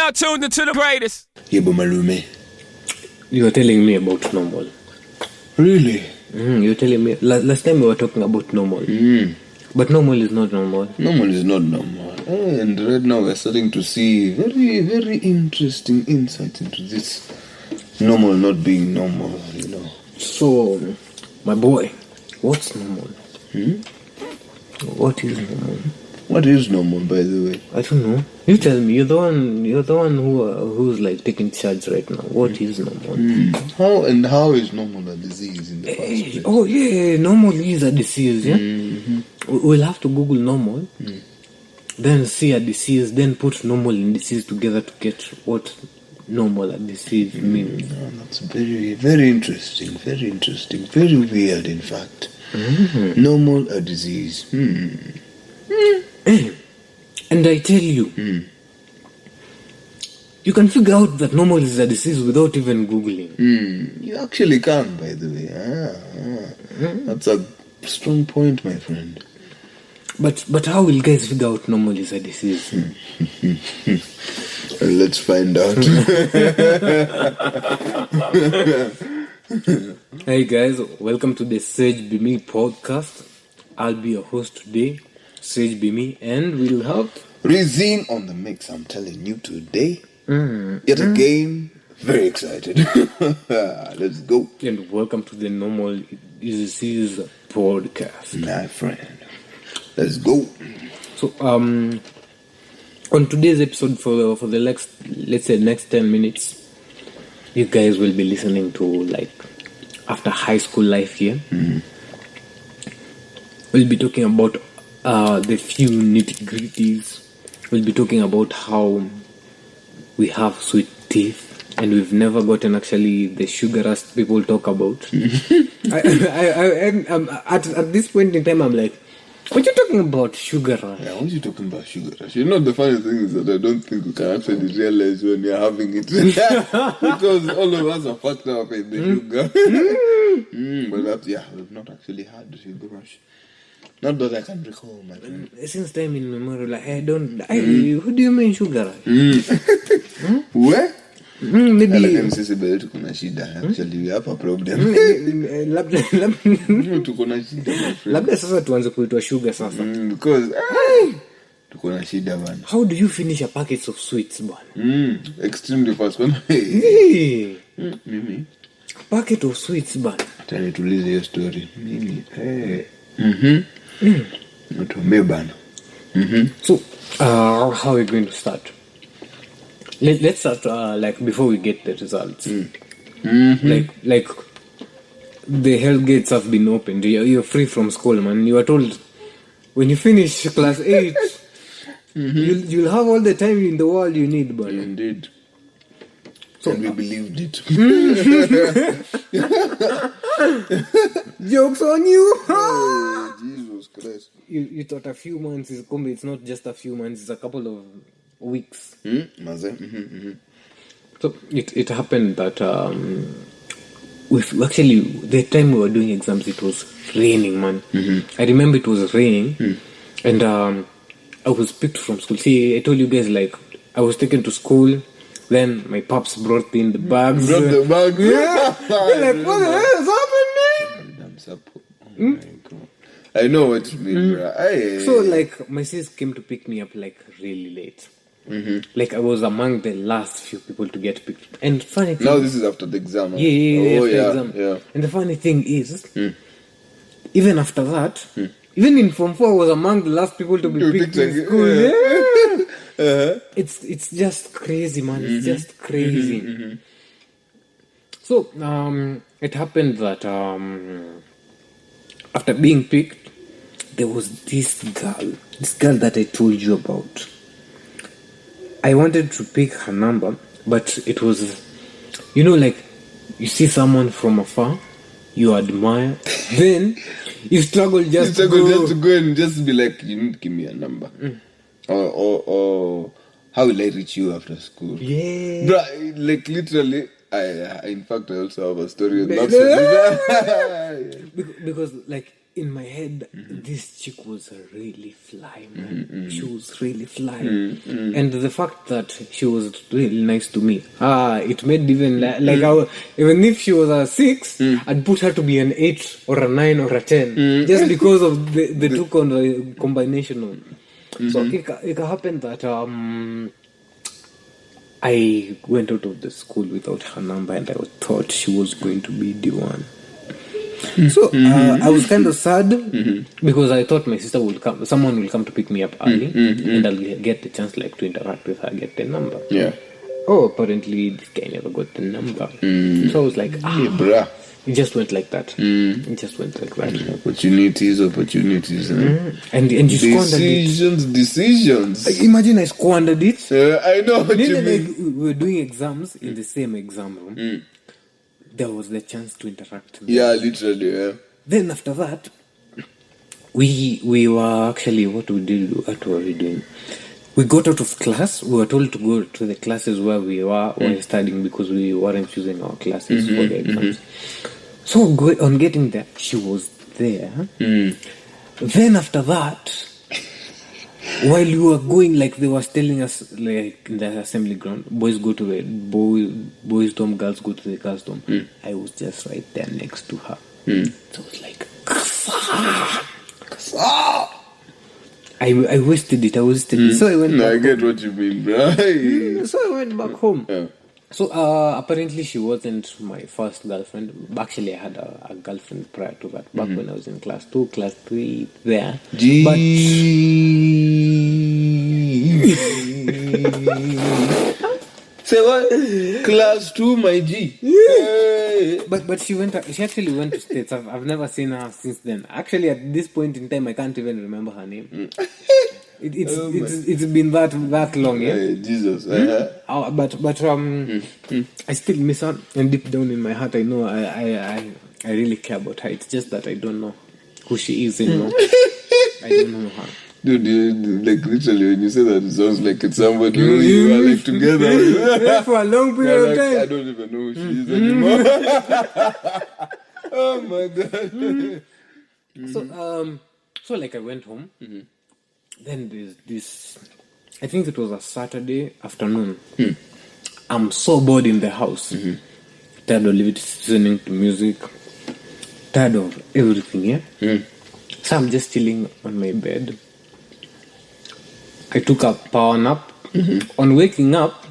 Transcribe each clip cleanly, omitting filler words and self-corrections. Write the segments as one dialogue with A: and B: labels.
A: now tuned into the greatest.
B: Yebo Malume.
C: You were telling me about normal.
B: Really?
C: You were telling me last time we were talking about normal. But normal is not normal.
B: Normal is not normal. And right now we're starting to see very, very interesting insights into this normal not being normal, you know.
C: So, my boy, what's normal? What is normal?
B: What is normal, by the way?
C: I don't know. You tell me. You're the one who's like taking charge right now. What is normal?
B: How is normal a disease in the first place?
C: Oh yeah, normal is a disease. Yeah. We'll have to Google normal, then see a disease, then put normal and disease together to get what normal a disease means.
B: That's very, very interesting. Very interesting. Very weird, in fact. Normal a disease.
C: And I tell you, you can figure out that normal is a disease without even Googling.
B: You actually can, by the way. That's a strong point, my friend.
C: But how will guys figure out normal is a disease?
B: Let's find out.
C: Hey guys, welcome to the Sage Be Me podcast. I'll be your host today, Sage Be Me, and we'll have
B: Rizine on the mix, I'm telling you today. Yet again, very excited. Let's go.
C: And welcome to the Normal Disease podcast.
B: My friend. Let's go.
C: So, on today's episode, for the next, let's say, next 10 minutes, you guys will be listening to, like, after high school life here. We'll be talking about the few nitty-gritties. We'll be talking about how we have sweet teeth and we've never gotten actually the sugar rush people talk about. At this point in time, I'm like, what are you talking about, sugar rush?
B: Yeah, what are you talking about, sugar rush? You know, the funny thing is that I don't think you can actually realize when you're having it. Because all of us are fucked up in the sugar. But that's, we've not actually had the sugar rush. Not that I can recall, my friend.
C: Since time in memory, like, who do you mean sugar rush?
B: Where?
C: Maybe.
B: Actually, we have a problem.
C: Labda sasa tuanze kuitwa sugar sasa.
B: Because tuko na shida bana.
C: How do you finish a packet of sweets bana?
B: Extremely fast one. Mimi.
C: A packet of sweets bana.
B: Tell you to listen your story. Mimi. Natuambie bana.
C: So, how are we going to start? Let's start like before we get the results. Like the hell gates have been opened. You're free from school, man. You are told when you finish class 8, you'll have all the time in the world you need, man.
B: Indeed. So, and we believed it.
C: Jokes on you.
B: Oh, Jesus Christ.
C: You thought a few months is coming. It's not just a few months. It's a couple of weeks. So it happened that actually the time we were doing exams, it was raining, man. I remember it was raining, and I was picked from school. See, I told you guys, like, I was taken to school. Then my pops brought in the bags.
B: Brought the bags.
C: Yeah. They're like, what the hell is happening?
B: Oh my God. I know what you mean, bro.
C: So, like, my sis came to pick me up, like, really late. Like, I was among the last few people to get picked. And funny thing...
B: Now this is after the exam.
C: Yeah, after the exam.
B: Yeah. And
C: the funny thing is, even after that, even in Form 4, I was among the last people to be picked in school. Yeah. It's just crazy, man. It's just crazy. So, it happened that after being picked, there was this girl that I told you about. I wanted to pick her number, but it was, you know, like, you see someone from afar, you admire, then you struggle just to
B: go and just be like, you need to give me a number. Or how will I reach you after school?
C: Yeah.
B: Bruh, like, literally, in fact, I also have a story on that.
C: Because, like, in my head, this chick was really fly, man. She was really fly. And the fact that she was really nice to me, it made even even if she was a 6, I'd put her to be an 8 or a 9 or a 10 just because of the two combination of. So it happened that I went out of the school without her number, and I thought she was going to be the one. So I was kind of sad because I thought my sister would come, someone will come to pick me up early, and I'll get the chance like to interact with her, get the number.
B: Yeah.
C: Oh, apparently this guy never got the number. So I was like,
B: bruh.
C: It just went like that. It just went like that.
B: Opportunities.
C: And you squandered it.
B: Decisions.
C: Imagine I squandered it.
B: I know what you mean.
C: Like, we were doing exams in the same exam room. There was the chance to interact.
B: Yeah, literally, yeah.
C: Then after that, we were actually, what were we doing? We got out of class. We were told to go to the classes where we were studying because we weren't choosing our classes for the exams. So on getting there, she was there. Then after that, while we were going, like they were telling us, like in the assembly ground, boys go to the boys' dorm, girls go to the girls' dorm. I was just right there next to her. So I was like, I wasted it. So I went back
B: I get what you mean, bro.
C: So I went back home.
B: Yeah.
C: So apparently she wasn't my first girlfriend. Actually, I had a girlfriend prior to that, back when I was in class 2, class 3, there.
B: Say what? Class 2, my G.
C: Yeah. But she actually went to States. I've never seen her since then. Actually, at this point in time, I can't even remember her name. It's been that long, yeah.
B: Jesus.
C: But I still miss her, and deep down in my heart, I know I really care about her. It's just that I don't know who she is anymore. I don't know her.
B: Dude, like literally, when you say that, it sounds like it's somebody who you are like together
C: for a long period of time.
B: I don't even know who she is anymore. Oh my god.
C: So like I went home. Then there's this, I think it was a Saturday afternoon. I'm so bored in the house. Tired of listening to music. Tired of everything, yeah? So I'm just chilling on my bed. I took a power nap. On waking up,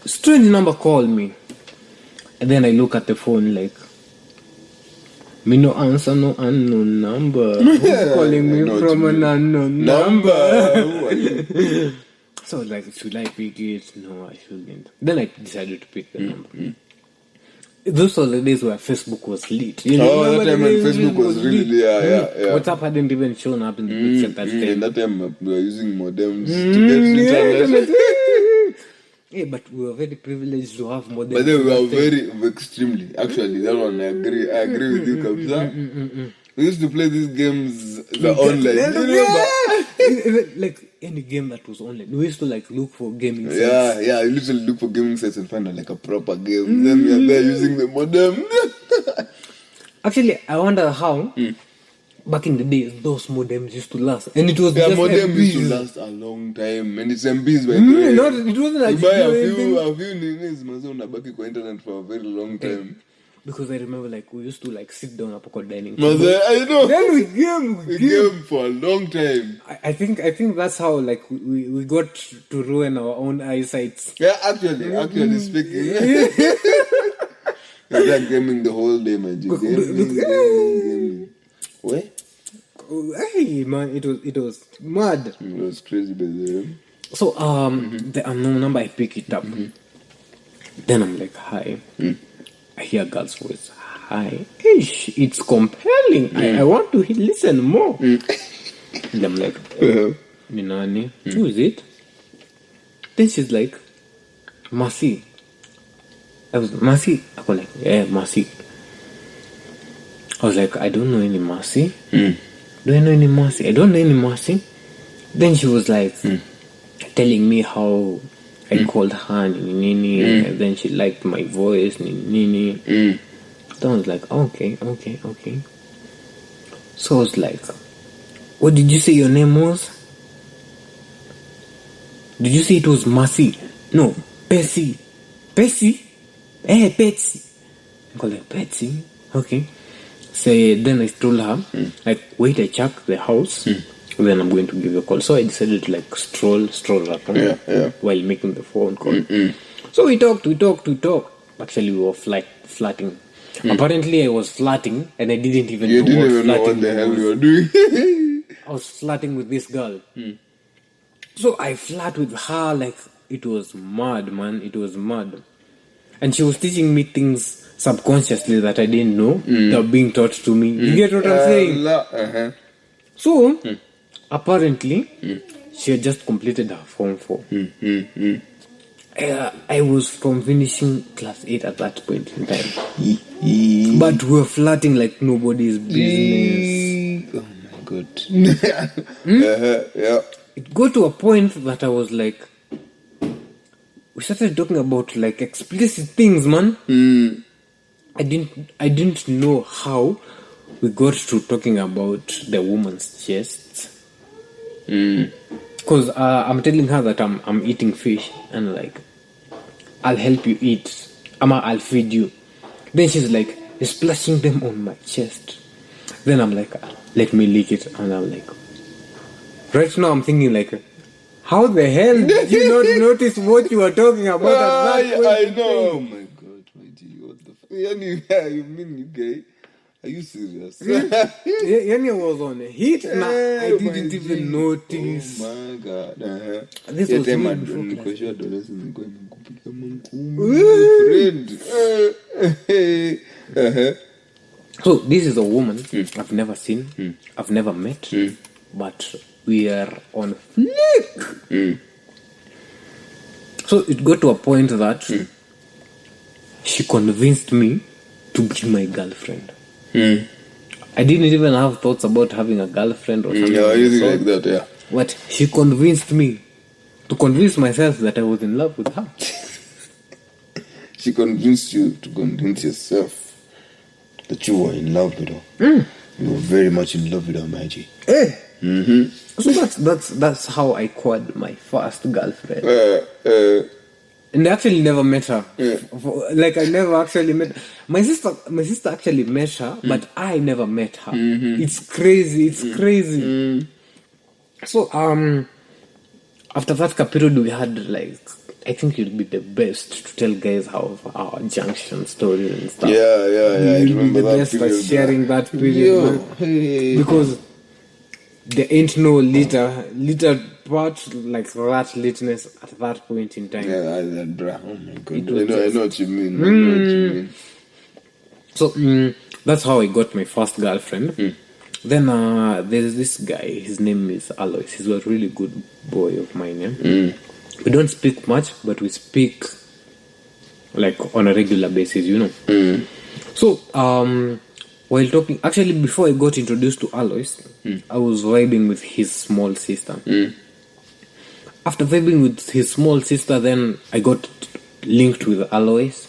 C: strange number called me. And then I look at the phone like, me no answer, no unknown number. Who's calling me from an unknown number? So I was like, should I pick it? No, I shouldn't. Then I decided to pick the number. Those were the days where Facebook was lit.
B: That time when Facebook was really, yeah.
C: WhatsApp hadn't even shown up in the picture that time.
B: That time we were using modems to get internet.
C: Yeah, but we were very privileged to have modems.
B: But then we were very extremely. Actually, that one I agree with you, Kabza. We used to play these games online.
C: Like any game that was online. We used to like look for gaming sites.
B: Yeah, you literally look for gaming sites and find like a proper game. Then we are there using the modem.
C: Actually, I wonder how back in the days those modems used to last. And it was just
B: modem
C: MBs.
B: used to last a long time. And it's MBs by the way.
C: It wasn't like
B: you buy a few nines, mazo unabaki kwa internet for a very long time.
C: Because I remember like we used to like sit down up at dining
B: table. I know.
C: Then we game
B: for a long time.
C: I think that's how like we got to ruin our own eyesight.
B: Yeah, actually speaking. Like gaming the whole day, man. Gaming. What?
C: Hey man, it was mad.
B: It was crazy, by the way.
C: So the unknown number, I pick it up. Then I'm like, hi. I hear a girl's voice. Hi. It's compelling. I want to listen more. And I'm like, Minani, who is it? Then she's like, Mercy. I was Mercy. I was like, yeah, Mercy. I was like, I don't know any Mercy. Do I know any Mercy? I don't know any Mercy. Then she was like, telling me how I called her Nini, and then she liked my voice, Nini. So I was like, okay. So I was like, what did you say your name was? Did you say it was Mercy? No, Betsy. Betsy? Hey, Betsy. I call her Betsy. Okay. So then I told her, like, wait, I check the house. Then I'm going to give you a call. So I decided to like stroll around while making the phone call. So we talked. Actually, we were flirting. Apparently, I was flirting, and I didn't even
B: You
C: know
B: didn't
C: what
B: even know what
C: flirting
B: the hell
C: was.
B: you were doing.
C: I was flirting with this girl. So I flirt with her like it was mad, man. It was mad. And she was teaching me things subconsciously that I didn't know. They were being taught to me. You get what I'm saying? So, apparently, she had just completed her Form 4. I was from finishing class 8 at that point in time. But we were flirting like nobody's business.
B: Oh my god. Yeah.
C: It got to a point that I was like, we started talking about like explicit things, man. I didn't know how we got to talking about the woman's chest. Because I'm telling her that I'm eating fish and like, I'll help you eat. I'll feed you. Then she's like, you're splashing them on my chest. Then I'm like, let me lick it. And I'm like, right now I'm thinking like, how the hell did you not notice what you were talking about at that point?
B: I know. Oh my god, my G, what the fuck? You mean you gay? Are you serious?
C: Yani was on a hit. I didn't even notice.
B: Oh my god.
C: This was way before
B: friend.
C: So this is a woman I've never seen, I've never met, but we are on flick. So it got to a point that she convinced me to be my girlfriend. I didn't even have thoughts about having a girlfriend or something.
B: Anything like that, yeah.
C: But she convinced me to convince myself that I was in love with her.
B: She convinced you to convince yourself that you were in love with her. You were very much in love with her, my G.
C: So that's how I acquired my first girlfriend. And I actually never met her. Like I never actually met my sister actually met her, but I never met her. It's crazy. So after that period we had like, I think it would be the best to tell guys how our junction stories and stuff.
B: Yeah. I remember
C: the
B: that
C: best
B: period.
C: at sharing that period. Because there ain't no litter part like that litness at that point in time.
B: Yeah, bruh. Oh my god. I know what you mean.
C: So that's how I got my first girlfriend. Then there's this guy, his name is Alois. He's a really good boy of mine. Yeah? We don't speak much, but we speak like on a regular basis, you know. So while talking, actually before I got introduced to Alois, I was vibing with his small sister. After vibing with his small sister, then I got linked with Alois.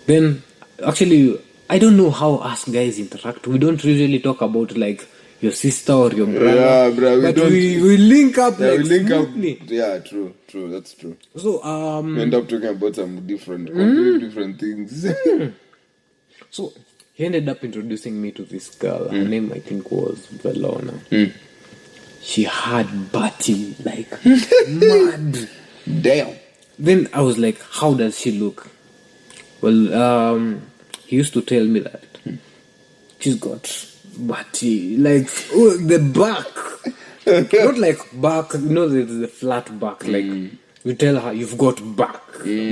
C: Then actually I don't know how us guys interact. We don't usually talk about like your sister or your brother.
B: Yeah, bro.
C: We link up
B: we link
C: smoothly.
B: up. Yeah, true. That's true.
C: So
B: we end up talking about some completely different things.
C: So he ended up introducing me to this girl. Her name I think was Velona. She had body like mad.
B: Damn.
C: Then I was like, how does she look? Well, he used to tell me that she's got body like the back. Not like back, you know, there's the flat back. Like you tell her you've got back,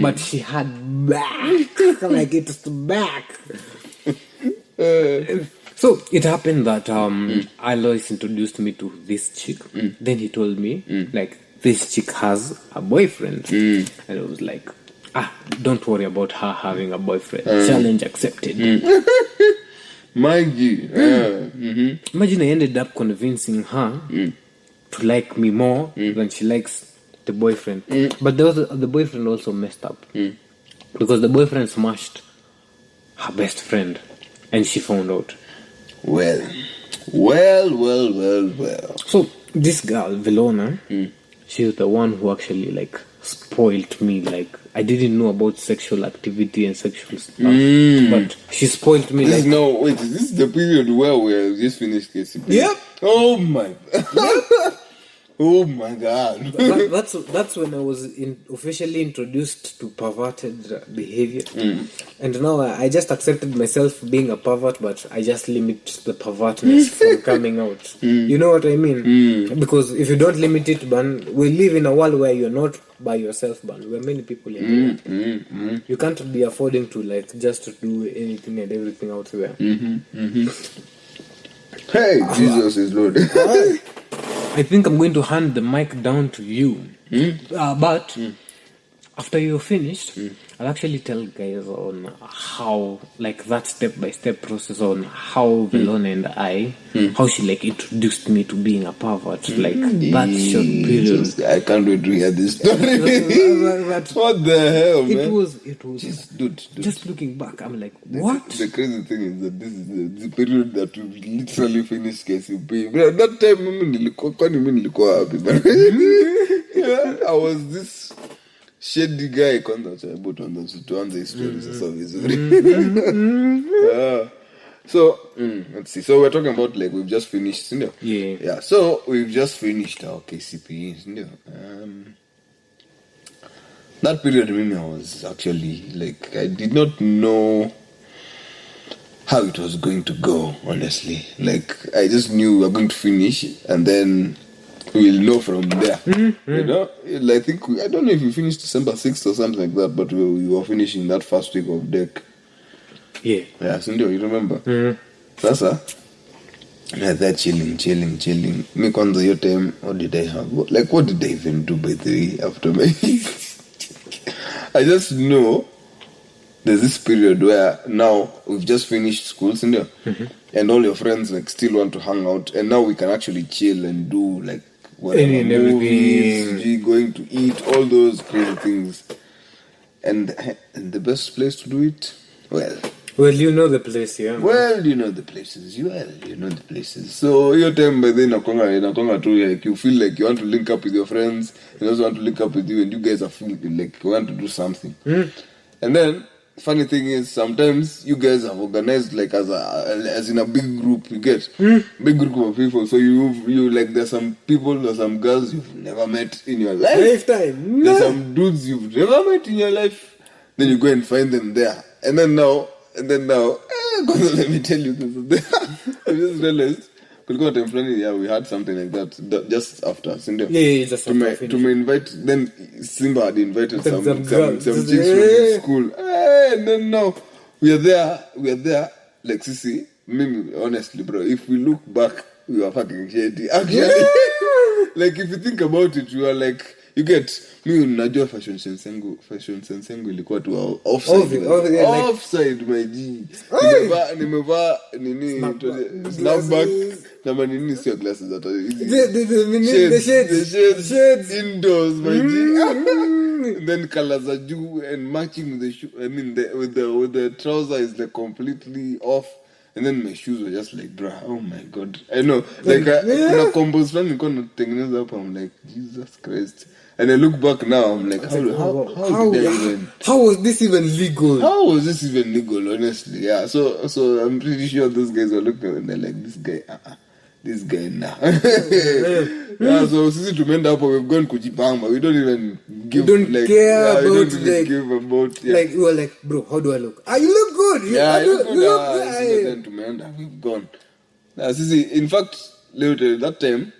C: but she had back, like it's back. So it happened that Alois introduced me to this chick. Then he told me like this chick has a boyfriend, and I was like, don't worry about her having a boyfriend. Challenge accepted.
B: Maggie.
C: Imagine I ended up convincing her to like me more than she likes the boyfriend. But the boyfriend also messed up because the boyfriend smashed her best friend, and she found out.
B: Well, Well.
C: So this girl, Velona, she's the one who actually like spoiled me. Like I didn't know about sexual activity and sexual stuff, but she spoiled me. Like
B: No, wait, is this the period where we just finished KCP?
C: Yep.
B: Oh my. Oh my God.
C: that's when I was officially introduced to perverted behavior, and now I just accepted myself being a pervert, but I just limit the pervertness from coming out. You know what I mean? Because if you don't limit it, man, we live in a world where you're not by yourself, man. We're many people in there. You can't be affording to like just to do anything and everything out there.
B: Hey, Jesus is Lord.
C: I think I'm going to hand the mic down to you. But after you're finished, I'll actually tell guys on how, like that step-by-step process on how Velona and I, how she like introduced me to being a pervert. Like that short period.
B: I can't wait to hear this story. What the hell, man?
C: It was
B: Dude.
C: just looking back, I'm like, what?
B: The crazy thing is that this is the period that we literally finished KCP. But at that time, nilikuwa happy. I was this shady guy tuanze stories sasa vizuri. So let's see. So we're talking about like we've just finished, you know? Yeah. So we've just finished our KCP, you know? That period I was actually like I did not know how it was going to go, honestly. Like I just knew we were going to finish and then we'll know from there. You know? I think I don't know if we finished December 6th or something like that, but we were finishing that first week of deck. Yeah, Cindy, you remember? Sasa that chilling. Me kwanza your time, what did I have? What did I even do by the way after my I just know there's this period where now we've just finished school, Cindy, and all your friends like still want to hang out, and now we can actually chill and do like whatever movies, going to eat, all those crazy things. And the best place to do it, well,
C: you know the place, yeah.
B: Well, you know the places. You know the places. So your time by then, nakonga too, like you feel like you want to link up with your friends, and also want to link up with you, and you guys are feeling like you want to do something. And then funny thing is sometimes you guys have organized like as in a big group, you get big group of people, so you like there's some people or some girls you've never met in your lifetime. There's some dudes you've never met in your life, then you go and find them there, and then now let me tell you this. I just realized we had something like that just after Cindy.
C: Just
B: to me invite. Then Simba had invited some chicks from school. And then now we are there. Like Sisi, Mimi, honestly, bro, if we look back, we were fucking shady. Actually, like if you think about it, you are like. You get me unajua fashion sense yangu ilikuwa tu offside my G. Nimevaa nini snapback na manini sio glasses hata the shades indoors my G. Then colors are juu and matching with the shoe. I mean with the trouser is like completely off. And then my shoes were just like, bruh, oh my God. I know. Like, kuna combos flani nilikuwa natengeneza hapa. I'm like, Jesus Christ. And I look back now, I'm like,
C: how was this even legal?
B: How was this even legal, honestly? Yeah, so I'm pretty sure those guys were looking and they're like, this guy now. Yeah, so sisi tumeenda hapo, we've gone kujipanga. We don't even give
C: care about
B: like
C: we were like, bro, how do I look? You look good.
B: You look good. Then tumeenda, we've gone. Sisi, in fact, later that time,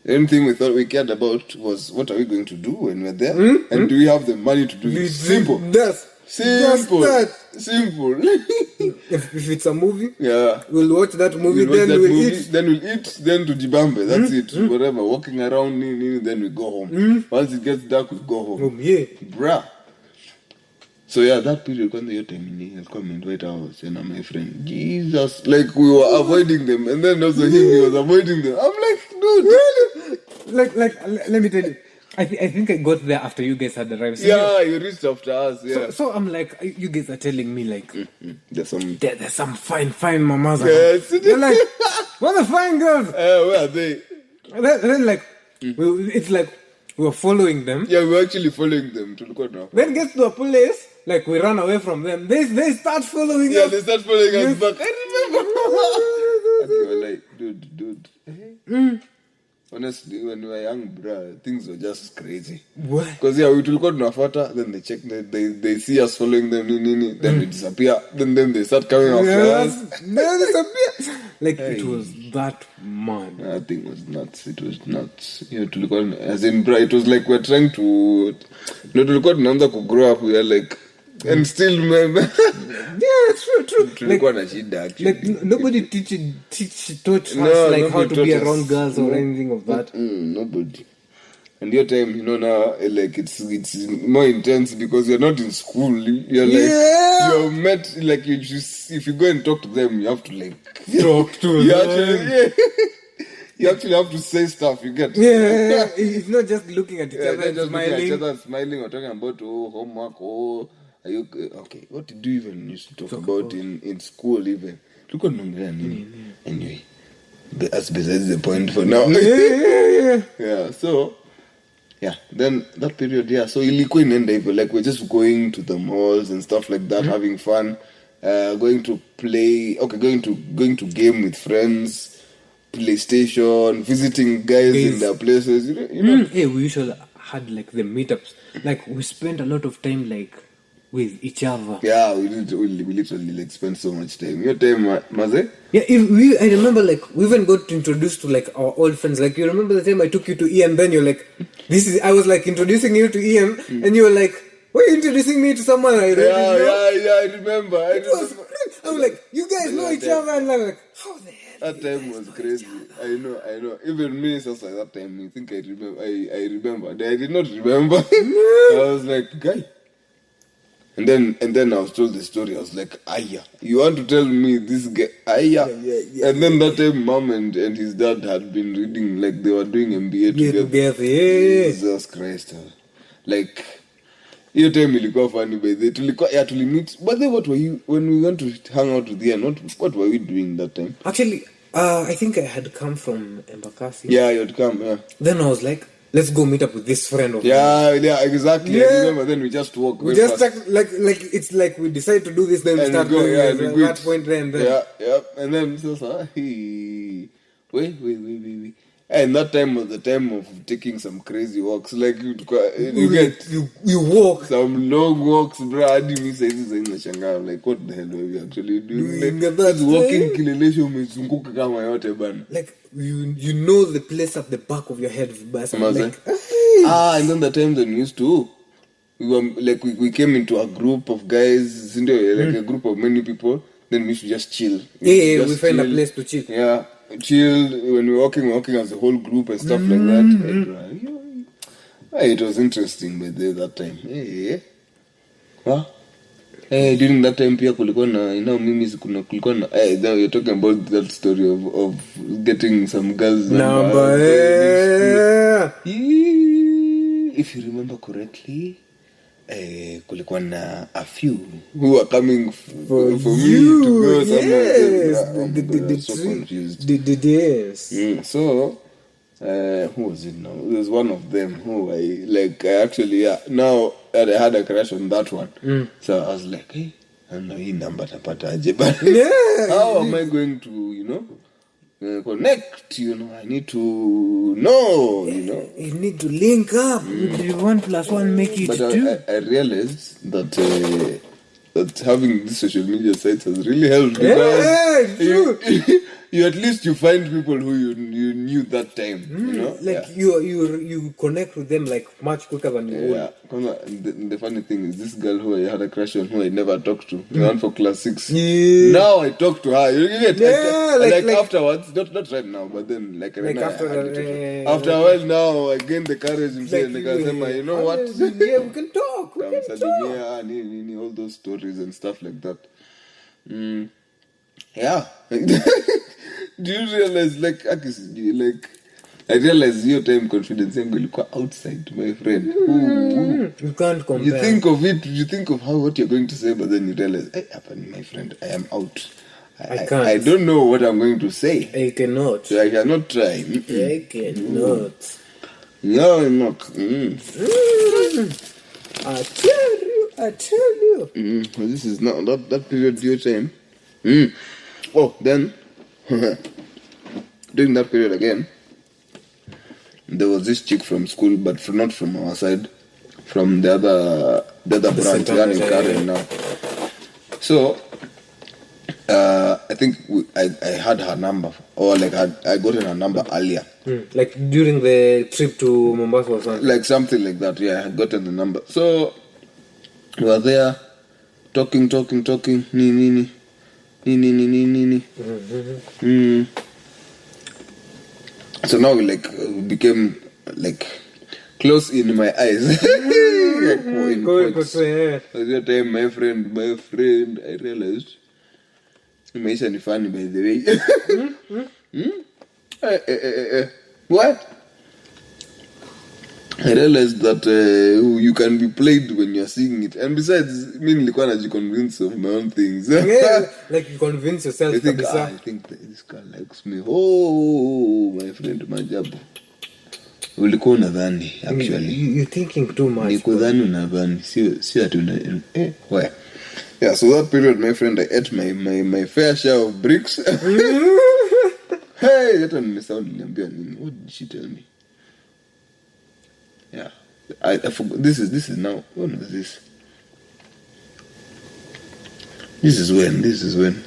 B: the only thing we thought we cared about was what are we going to do when we're there, and do we have the money to do it? Simple. Simple.
C: If it's a movie,
B: we'll
C: watch that movie. Then
B: we'll eat. Then to Jibambe. That's it. Whatever. Walking around, then we go home. Once it gets dark, we go home. Bruh. So that period when the time I'll come and invite us and my friend. Jesus, like we were avoiding them, and then also he was avoiding them. I'm like, dude,
C: like let me tell you, I think I got there after you guys had arrived. So
B: Yeah, you reached after us. Yeah.
C: So I'm like, you guys are telling me like,
B: There's some.
C: there's some fine mamas.
B: Yes.
C: They're like, what the fine girls?
B: Where are they?
C: Then like, it's like we're following them.
B: Yeah, we're actually following them to look at now.
C: Then gets to a place, like we run away from them. They start following us.
B: Yeah, they start following us back. I remember. And they were like, dude. Hey. Honestly, when we were young, bruh, things were just crazy.
C: What?
B: Because yeah, we will go to Nafata, then they check, they see us following them, then we disappear, then they start coming after us.
C: Then they disappear. Like it was that mad.
B: I think it was nuts. It was nuts. You know, to look on, as in, bruh, it was like we're trying to look at Nanda to grow up. We are like, and still, man.
C: Yeah, it's true. Like nobody taught us like how to be around girls or anything of that.
B: Nobody. And your time, now, like it's more intense because you're not in school. You're like you're met like if you go and talk to them, you have to like
C: talk to them.
B: You actually have to say stuff. You get
C: it's not just looking at each other and smiling.
B: Smiling or talking about homework are you okay? What did you even used to talk about in school even? Look at anyway. That's besides the point for now. Yeah. So then that period, so ilikuwa inaenda hivyo, like we're just going to the malls and stuff like that, having fun, going to play, going to game with friends, PlayStation, visiting guys in their places, you know.
C: Hey, we usually had like the meetups, like we spent a lot of time like with each other.
B: Yeah, we literally like spend so much time. Your time, Maze?
C: Yeah, I remember like we even got introduced to like our old friends. Like you remember the time I took you to Ian, then you're like, I was like introducing you to Ian, and you were like, why are you introducing me to someone I really know?
B: Yeah, I remember.
C: I'm like, you guys know each other, and I'm like, how the hell?
B: That time was crazy. I know. Even me, since like that time, I think I remember. I remembered. I did not remember. I was like, guy. And then I was told the story. I was like, Aya, you want to tell me this guy, Aya? Yeah. And then that time, mom and his dad had been reading, like they were doing MBA together. Jesus Christ. Like, your time ilikuwa funny, but they tulikuwa meet. But then what were you, when we went to hang out with Ian, what were we doing that time?
C: Actually, I think I had come from Embakasi.
B: Yeah, you had come, yeah.
C: Then I was like, let's go meet up with this friend of
B: mine. Yeah, exactly. Yeah. I remember. Then we just walk.
C: We just like it's like we decide to do this, then we start going at that point. Then
B: yeah. And then so wait. And that time was the time of taking some crazy walks. Like you walk some long walks, bro. I didn't miss anything in the Shanghai. Like what the hell were we actually doing? Like walking kilelesho umezunguka kama yote bana. Like
C: you know the place at the back of your head, but like,
B: and then the time that we used to, we were like we came into a group of guys, like a group of many people. Then we used to just chill.
C: We find a place to chill.
B: Yeah, chill when we're walking as a whole group and stuff like that. It was interesting by that time. During that time pia kulikuwa na mimi kulikuwa na now you're talking about that story of getting some girls
C: number.
B: If you remember correctly, kulikuwa na a few who are coming for me to go somewhere. I'm so confused.
C: Yes.
B: So who was it now? There's one of them who I actually now I had a crush on that one. So I was like, hey, I don't know hii number tapata aje but how am I going to connect? I need to know.
C: You need to link up. 1 + 1 make it 2.
B: But I realized that having these social media sites has really helped because you at least you find people who you knew that time.
C: Like you connect with them like much quicker than you would.
B: The funny thing is this girl who I had a crush on, who I never talked to, the one for class 6. Now I talk to her. You get like afterwards, not right now, but then like after a while now I gain the courage and say like I say, you know what?
C: Yeah, we can talk.
B: All those stories and stuff like that. Yeah. Do you realize like I realized your time confidence yangu ilikuwa outside, my friend.
C: You can't compare.
B: You think of what you're going to say, but then you realize, hey, my friend, I am out.
C: I can't.
B: I don't know what I'm going to say.
C: I cannot.
B: So I cannot try.
C: I cannot.
B: No, I'm not.
C: I tell you.
B: Well, this is not that period your time. Oh, then during that period again, there was this chick from school, but not from our side, from the other branch, in Karen now. So I think I had her number, or like I got her number earlier.
C: Like during the trip to Mombasa or something.
B: Like something like that. Yeah, I had gotten the number. So we were there talking. Ni. So now we became like close in my eyes. At that time, my friend, I realized Maisha ni funny, by the way. What? I realized that you can be played when you're seeing it, and besides, nilikuwa najiconvince of my own things.
C: Yeah, like you convince yourself.
B: I think this girl likes me. Oh, my friend, majabu. Ulikuwa unadhani actually.
C: You're thinking too much.
B: Nikudhani unadhani, sio ati why? Yeah, so that period, my friend, I ate my fair share of bricks. Hey, that one niliambia nini? What did she tell me? Yeah, I forgot. This is now. When was this? This is when.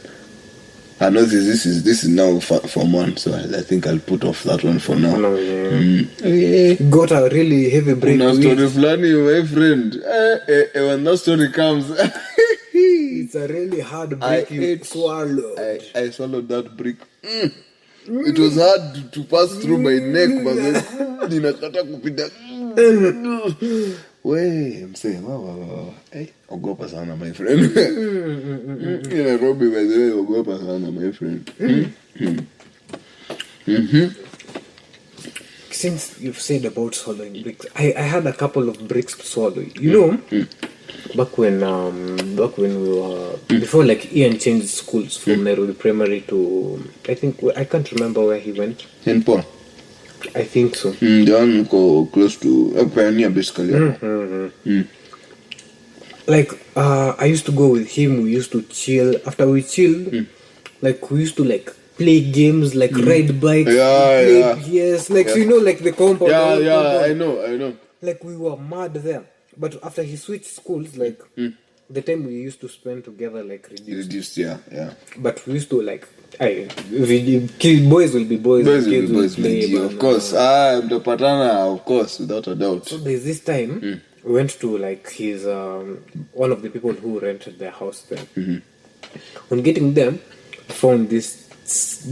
B: I know this is now Form 1, so I think I'll put off that one for now.
C: No, yeah. Got a really heavy break.
B: Una story flani, my friend. When that story comes,
C: it's a really hard break you swallowed.
B: I swallowed that brick. It was hard to pass through my neck, but then ninakata kupita. I'm saying, wow. Hey, ogopa sana, my friend. In Nairobi, by the way, ogopa sana, my friend.
C: Since you've said about swallowing bricks, I had a couple of bricks to swallow. You know, back when we were before like Ian changed schools from Nairobi Primary to I can't remember where he went.
B: St. Paul.
C: I think so.
B: The one go close to Pioneer, basically.
C: Like I used to go with him. We used to chill. After we chilled, like we used to like play games, like ride bikes. Yes, like so, you know, like the compound.
B: I know.
C: Like we were mad there. But after he switched schools, like the time we used to spend together, like reduced.
B: Yeah.
C: But we used to like, boys will be boys.
B: Boys will be boys, of course. The patana, of course, without a doubt.
C: So there's this time we went to like his one of the people who rented their house there. On getting them, found this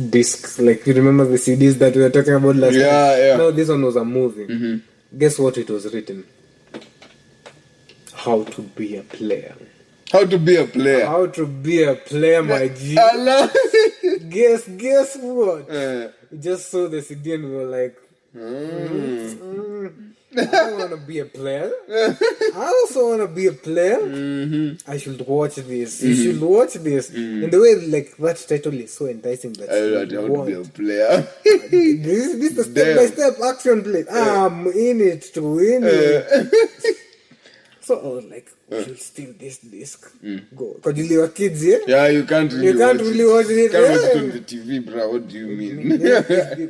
C: disc. Like you remember the CDs that we were talking about last time?
B: Yeah.
C: No, this one was a movie. Guess what it was written? How to be a player.
B: How to be a player,
C: my G. Guess what? We just saw the CD and we were like, I don't want to be a player. I also want to be a player. I should watch this. You should watch this. And the way like that title is so enticing that
B: I want to be a player.
C: This is the step-by-step action play. I'm in it to win it. So I was like, we should steal this disc. Go. Because you were kids here.
B: Yeah, you can't really
C: watch it.
B: You can't watch it on the TV, bro. What do you mean?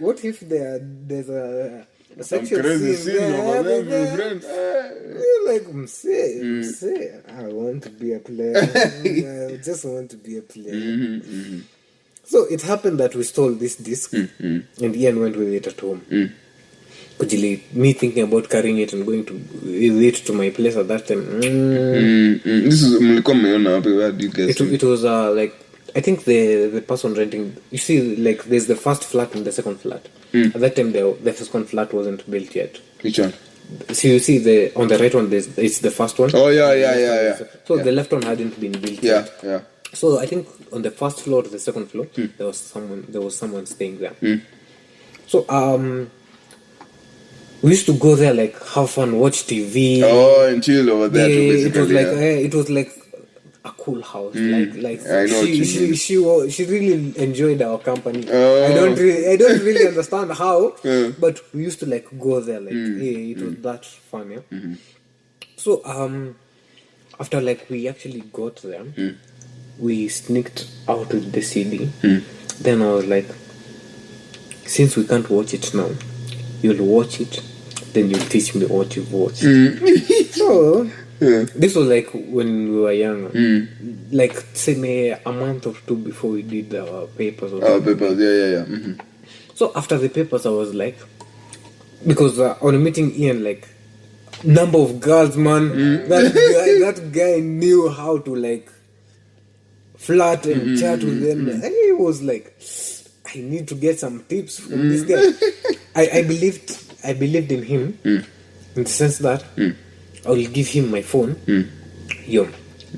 C: What if there's a
B: sexual scene over there, my friend?
C: You're like, say, I want to be a player. I just want to be a player. So it happened that we stole this disc and Ian went with it at home. Me thinking about carrying it and going to with it to my place at that time.
B: This is where do you guys?
C: It was like I think the person renting. You see, like there's the first flat and the second flat. At that time, the second flat wasn't built yet.
B: Which one?
C: So you see on the right one, it's the first one.
B: Oh yeah.
C: So the left one hadn't been built yet.
B: Yeah.
C: So I think on the first floor to the second floor, there was someone staying there. So we used to go there, like, have fun, watch TV.
B: Oh, and chill over there.
C: Yeah,
B: too,
C: it was
B: basically,
C: like
B: yeah.
C: it was like a cool house. Like
B: I know what you mean.
C: she really enjoyed our company.
B: Oh.
C: I don't really understand how,
B: Yeah.
C: but we used to like go there. Like it was that fun. Yeah. So after like we actually got there, we sneaked out with the CD. Then I was like, since we can't watch it now, you'll watch it, then you'll teach me what you've watched. So this was like when we were younger, like say maybe a month or two before we did our papers.
B: Papers, yeah.
C: So after the papers, I was like, because on meeting Ian, like number of girls, man, that guy knew how to like flirt and chat with them. And he was like, I need to get some tips from this guy. I believed in him in the sense that I will give him my phone. Yo,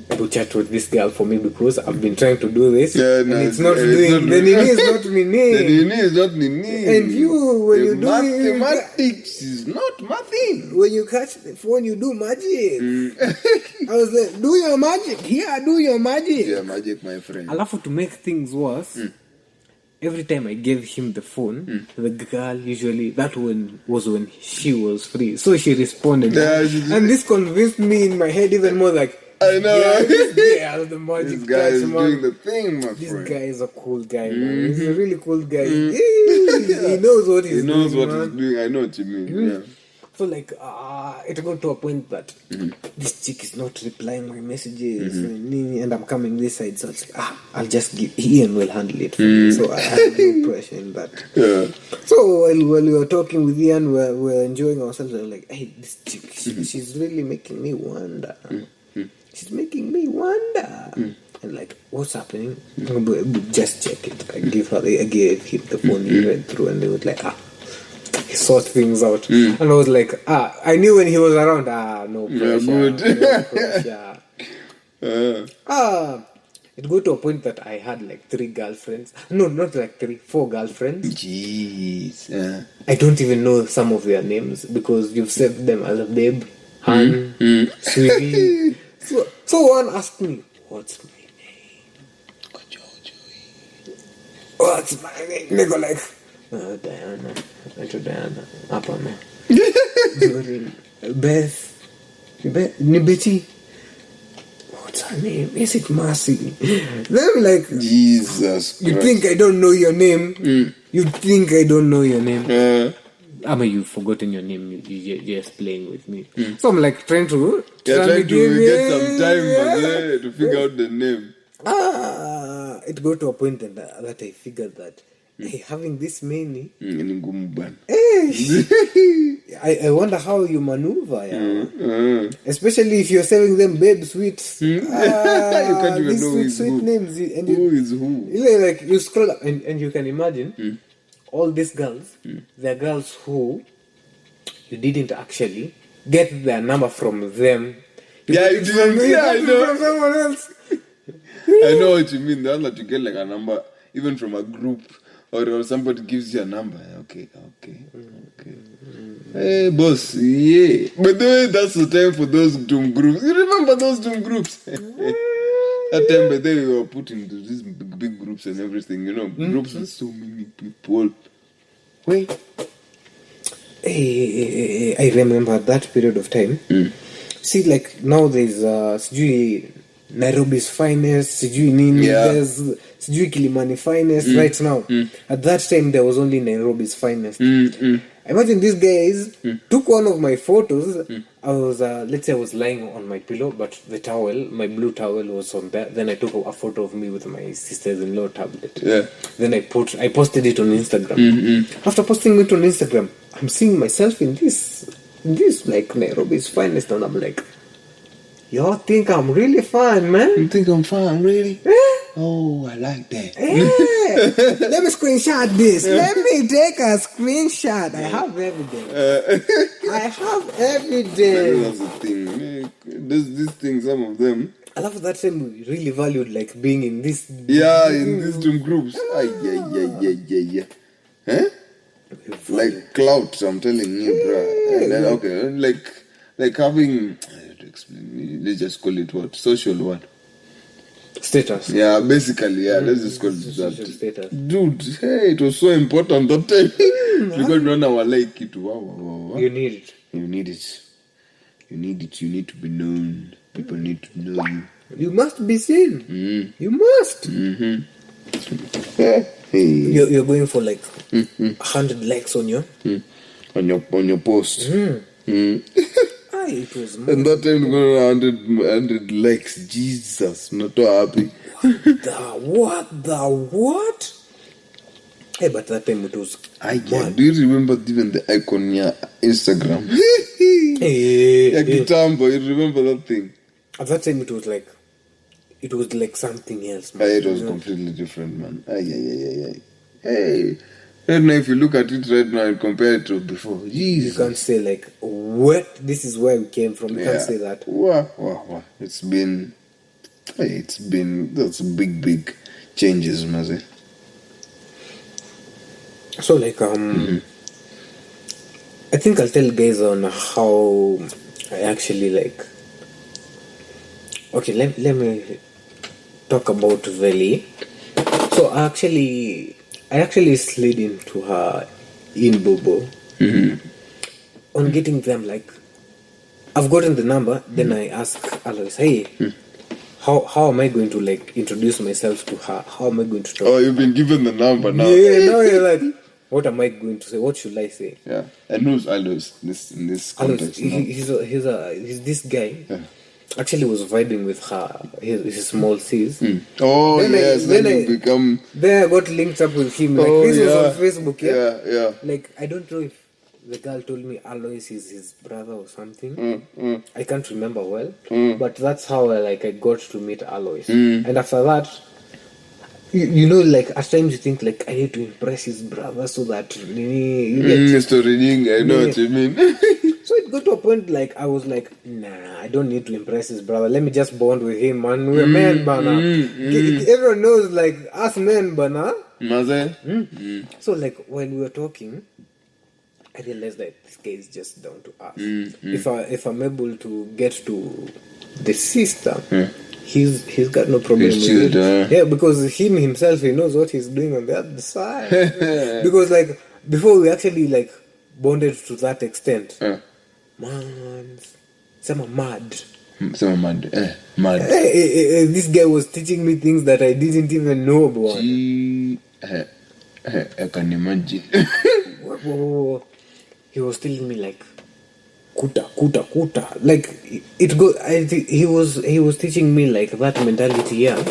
C: go chat with this girl for me because I've been trying to do this and it's not doing. Then it is not me.
B: Then it is not me.
C: And you, when you do
B: mathematics is not my thing.
C: When you catch the phone, you do magic. I was like, do your magic. Here, do your magic.
B: Yeah, magic, my friend.
C: Alafu, to make things worse, every time I gave him the phone, the girl usually, that one was when she was free. So she responded.
B: Yeah,
C: and this convinced me in my head even more like,
B: I know.
C: Yeah, this guy has the magic.
B: This guy is doing the thing, my
C: This
B: friend.
C: guy is a cool guy, man. He's a really cool guy. He knows what he's doing.
B: He knows what
C: man.
B: he's doing. I know what you mean. Yeah.
C: So like, it got to a point that this chick is not replying my messages, and I'm coming this side. So it's like, I'll just give Ian will handle it for me. So I have no pressure in that.
B: Yeah.
C: So while we were talking with Ian, we were enjoying ourselves. I was like, hey, this chick, she's really making me wonder. She's making me wonder. And like, what's happening? Just check it. I gave him the phone. He went through, and they were like, he sort things out. And I was like, I knew when he was around, no pressure.
B: Good.
C: No pressure. It got to a point that I had like 3 girlfriends. No, not like 3, 4 girlfriends.
B: Jeez. Yeah.
C: I don't even know some of their names because you've saved them as a babe, Han, Sweetie. So one asked me, what's my name? What's my name? They go like, Diana, Apana, Doreen, Beth, Betty. What's her name? Is it Marcy? Then I'm like,
B: Jesus Christ.
C: You think I don't know your name? You think I don't know your name? You've forgotten your name. You're just playing with me. So I'm like trying to
B: get some time to figure out the name.
C: It got to a point that I figured that having this many, I wonder how you maneuver, especially if you're selling them babe sweets.
B: You can't even know
C: sweet names. And
B: who is who.
C: Like you scroll up and you can imagine all these girls. They're girls who you didn't actually get their number from them.
B: You didn't. I know.
C: From someone else.
B: I know what you mean. That's like you get like a number, even from a group, or somebody gives you a number. Okay. Hey, boss, yeah. But that's the time for those doom groups. You remember those doom groups? That time, but then we were put into these big groups and everything. Groups with so many people. Wait.
C: I remember that period of time. See, like now there's sijui Nairobi's finest, sijui nini, there's sijui Kilimani finest right now. At that time there was only Nairobi's finest. Imagine these guys took one of my photos. I was let's say I was lying on my pillow, but the towel, my blue towel, was on there. Then I took a photo of me with my sister-in-law tablet. Then I posted it on Instagram. After posting it on Instagram, I'm seeing myself in this like Nairobi's finest, and I'm like, y'all think I'm really fine, man?
B: You think I'm fine, really? Oh, I like that.
C: Let me screenshot this. Let me take a screenshot. I have evidence. I have evidence.
B: That's the thing. This thing, some of them.
C: I love that time we really valued like being in this.
B: Yeah, in these two groups. Yeah. Huh? Like clout, I'm telling you, bro. And then, okay, like having, how to explain, let's just call it what? Social what?
C: Status.
B: Yeah, basically, yeah, let's just call it
C: Social
B: that.
C: status.
B: Dude, hey, it was so important that time. Because when I was like it, wow.
C: You need it.
B: You need it. You need it. You need to be known. People need to know you.
C: You must be seen. You must.
B: Hey.
C: You're going for like 100 likes on your
B: On your post.
C: It was
B: And that time we got 100 likes. Jesus, not so happy.
C: What? Hey, but that time it was
B: Do you remember even the icon yeah Instagram? Yeah, Kitambo, you remember that thing?
C: At that time it was like something else, man.
B: It was completely different, man. Hey. Right now, if you look at it right now and compare it to before,
C: You can't say like, what? This is where we came from. You can't say that.
B: Wow. It's been that's big changes, man.
C: So like I think I'll tell guys on how I actually like. Okay, let me talk about Veli. So I actually slid into her in Bobo. On getting them, like, I've gotten the number, then I ask Alois, hey, how am I going to like introduce myself to her? How am I going to talk?
B: Oh, you've been given the number now.
C: Yeah, now you're like, what am I going to say? What should I say?
B: Yeah. And who's Alois in this context?
C: He's this guy.
B: Yeah.
C: Actually was vibing with her, his small C's.
B: Oh, then you become...
C: Then I got linked up with him. Like, this was on Facebook,
B: Yeah.
C: Like, I don't know if the girl told me Alois is his brother or something. I can't remember well. But that's how I got to meet Alois. And after that, you know, like, at times you think, like, I need to impress his brother so that you get...
B: Mr. Reading, I know what you mean.
C: So it got to a point, like, I was like, nah, I don't need to impress his brother. Let me just bond with him, man. We're men, bana. Everyone knows, like, us men, bana. So, like, while we were talking, I realized that this guy is just down to us. If I'm able to get to the sister, he's got no problem with it. Yeah, because himself, he knows what he's doing on the other side. Because, like, before we actually, like, bonded to that extent, man, some mad. Mad. This guy was teaching me things that I didn't even know about.
B: I can imagine.
C: He was telling me like, kuta. Like he was teaching me like that mentality. Yeah,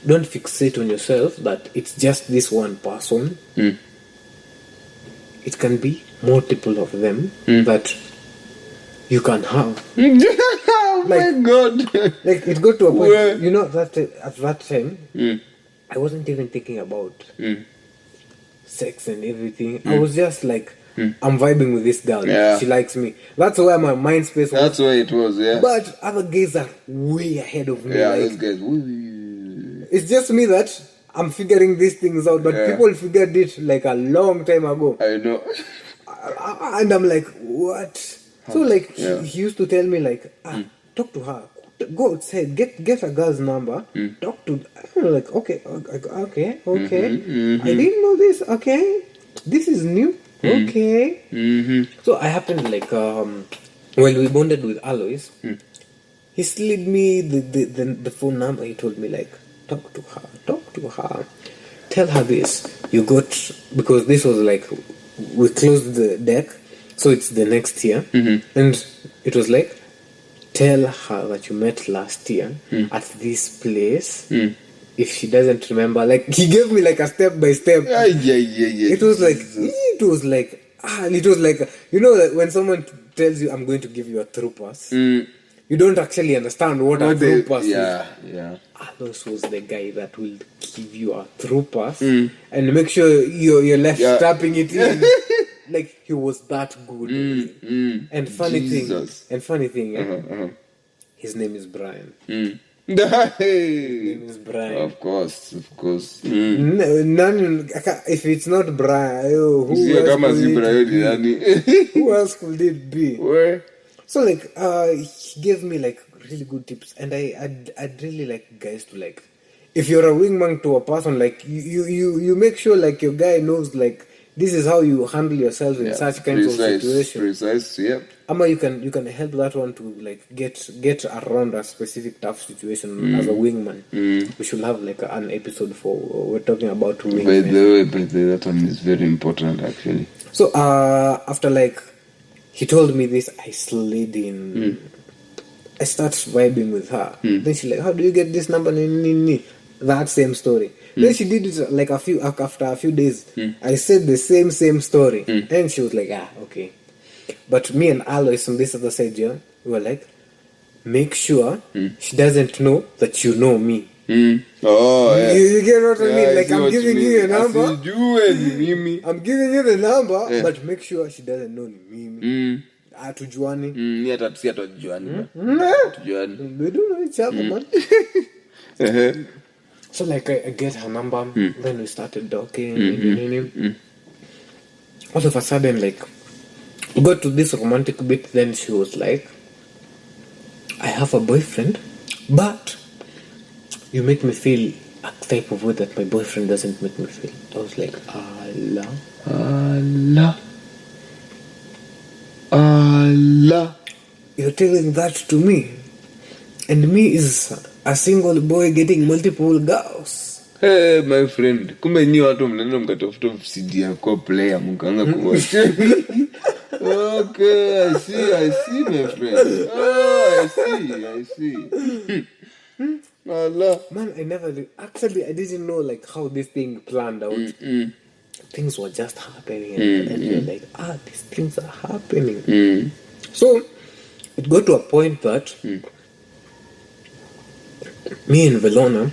C: don't fixate on yourself that it's just this one person. It can be multiple of them that you can have.
B: Oh my God!
C: Like it got to a point, you know, that at that time, I wasn't even thinking about sex and everything. I was just like, I'm vibing with this girl.
B: Yeah.
C: She likes me. That's where my mind space was.
B: That's where it was, yeah.
C: But other guys are way ahead of me.
B: Yeah,
C: like,
B: those guys.
C: It's just me that I'm figuring these things out, but people figured it like a long time ago.
B: I know.
C: And I'm like, what? So like he used to tell me like, talk to her, go outside, get a girl's number, talk to. I'm like, okay. I didn't know this. Okay, this is new. Okay. So I happened like when we bonded with Alois, he slid me the phone number. He told me like, talk to her, tell her this. You got, because this was like, we closed the deck, so it's the next year, and it was like, tell her that you met last year at this place. If she doesn't remember, like he gave me like a step by step.
B: Yeah.
C: It was like you know that when someone tells you I'm going to give you a through pass, you don't actually understand what a through pass is.
B: Yeah.
C: Alois was the guy that will give you a through pass and make sure you're left tapping it in. Like he was that good. And funny thing, his name is Brian.
B: Hey.
C: Name is Brian.
B: Of course.
C: None, if it's not Brian, who else could it be?
B: Where?
C: So like, he gave me like really good tips, and I'd really like guys to like, if you're a wingman to a person, like you make sure like your guy knows like this is how you handle yourself in such kinds of situations.
B: Precise, yeah.
C: Ama you can help that one to like get around a specific tough situation as a wingman. We should have like an episode for we're talking about wingman.
B: By the way, that one is very important actually.
C: So after like he told me this, I slid in. I start vibing with her. Then she's like, "How do you get this number?" That same story. Then she did it like after a few days. I said the same story, and she was like, okay. But me and Alois on this other side, we were like, make sure she doesn't know that you know me.
B: Oh, yeah.
C: You get what I mean? Like, I'm giving you a number. I'm giving you the number, but make sure she doesn't know me. Atujuani.
B: We
C: don't know each other, man. So like I get her number, then we started talking. All of a sudden, like, we got to this romantic bit. Then she was like, I have a boyfriend, but you make me feel a type of way that my boyfriend doesn't make me feel. I was like, Allah. You're telling that to me, and me is a single boy getting multiple girls.
B: Hey, my friend. Kumbe nyi watu mnaenda mkatafuta CD yako player mkaanza kuwatch. Okay, I see, my friend. Oh, I see. Allah.
C: Man, actually, I didn't know like how this thing planned out. Things were just happening, and you're like, these things are happening. So it got to a point that me and Velona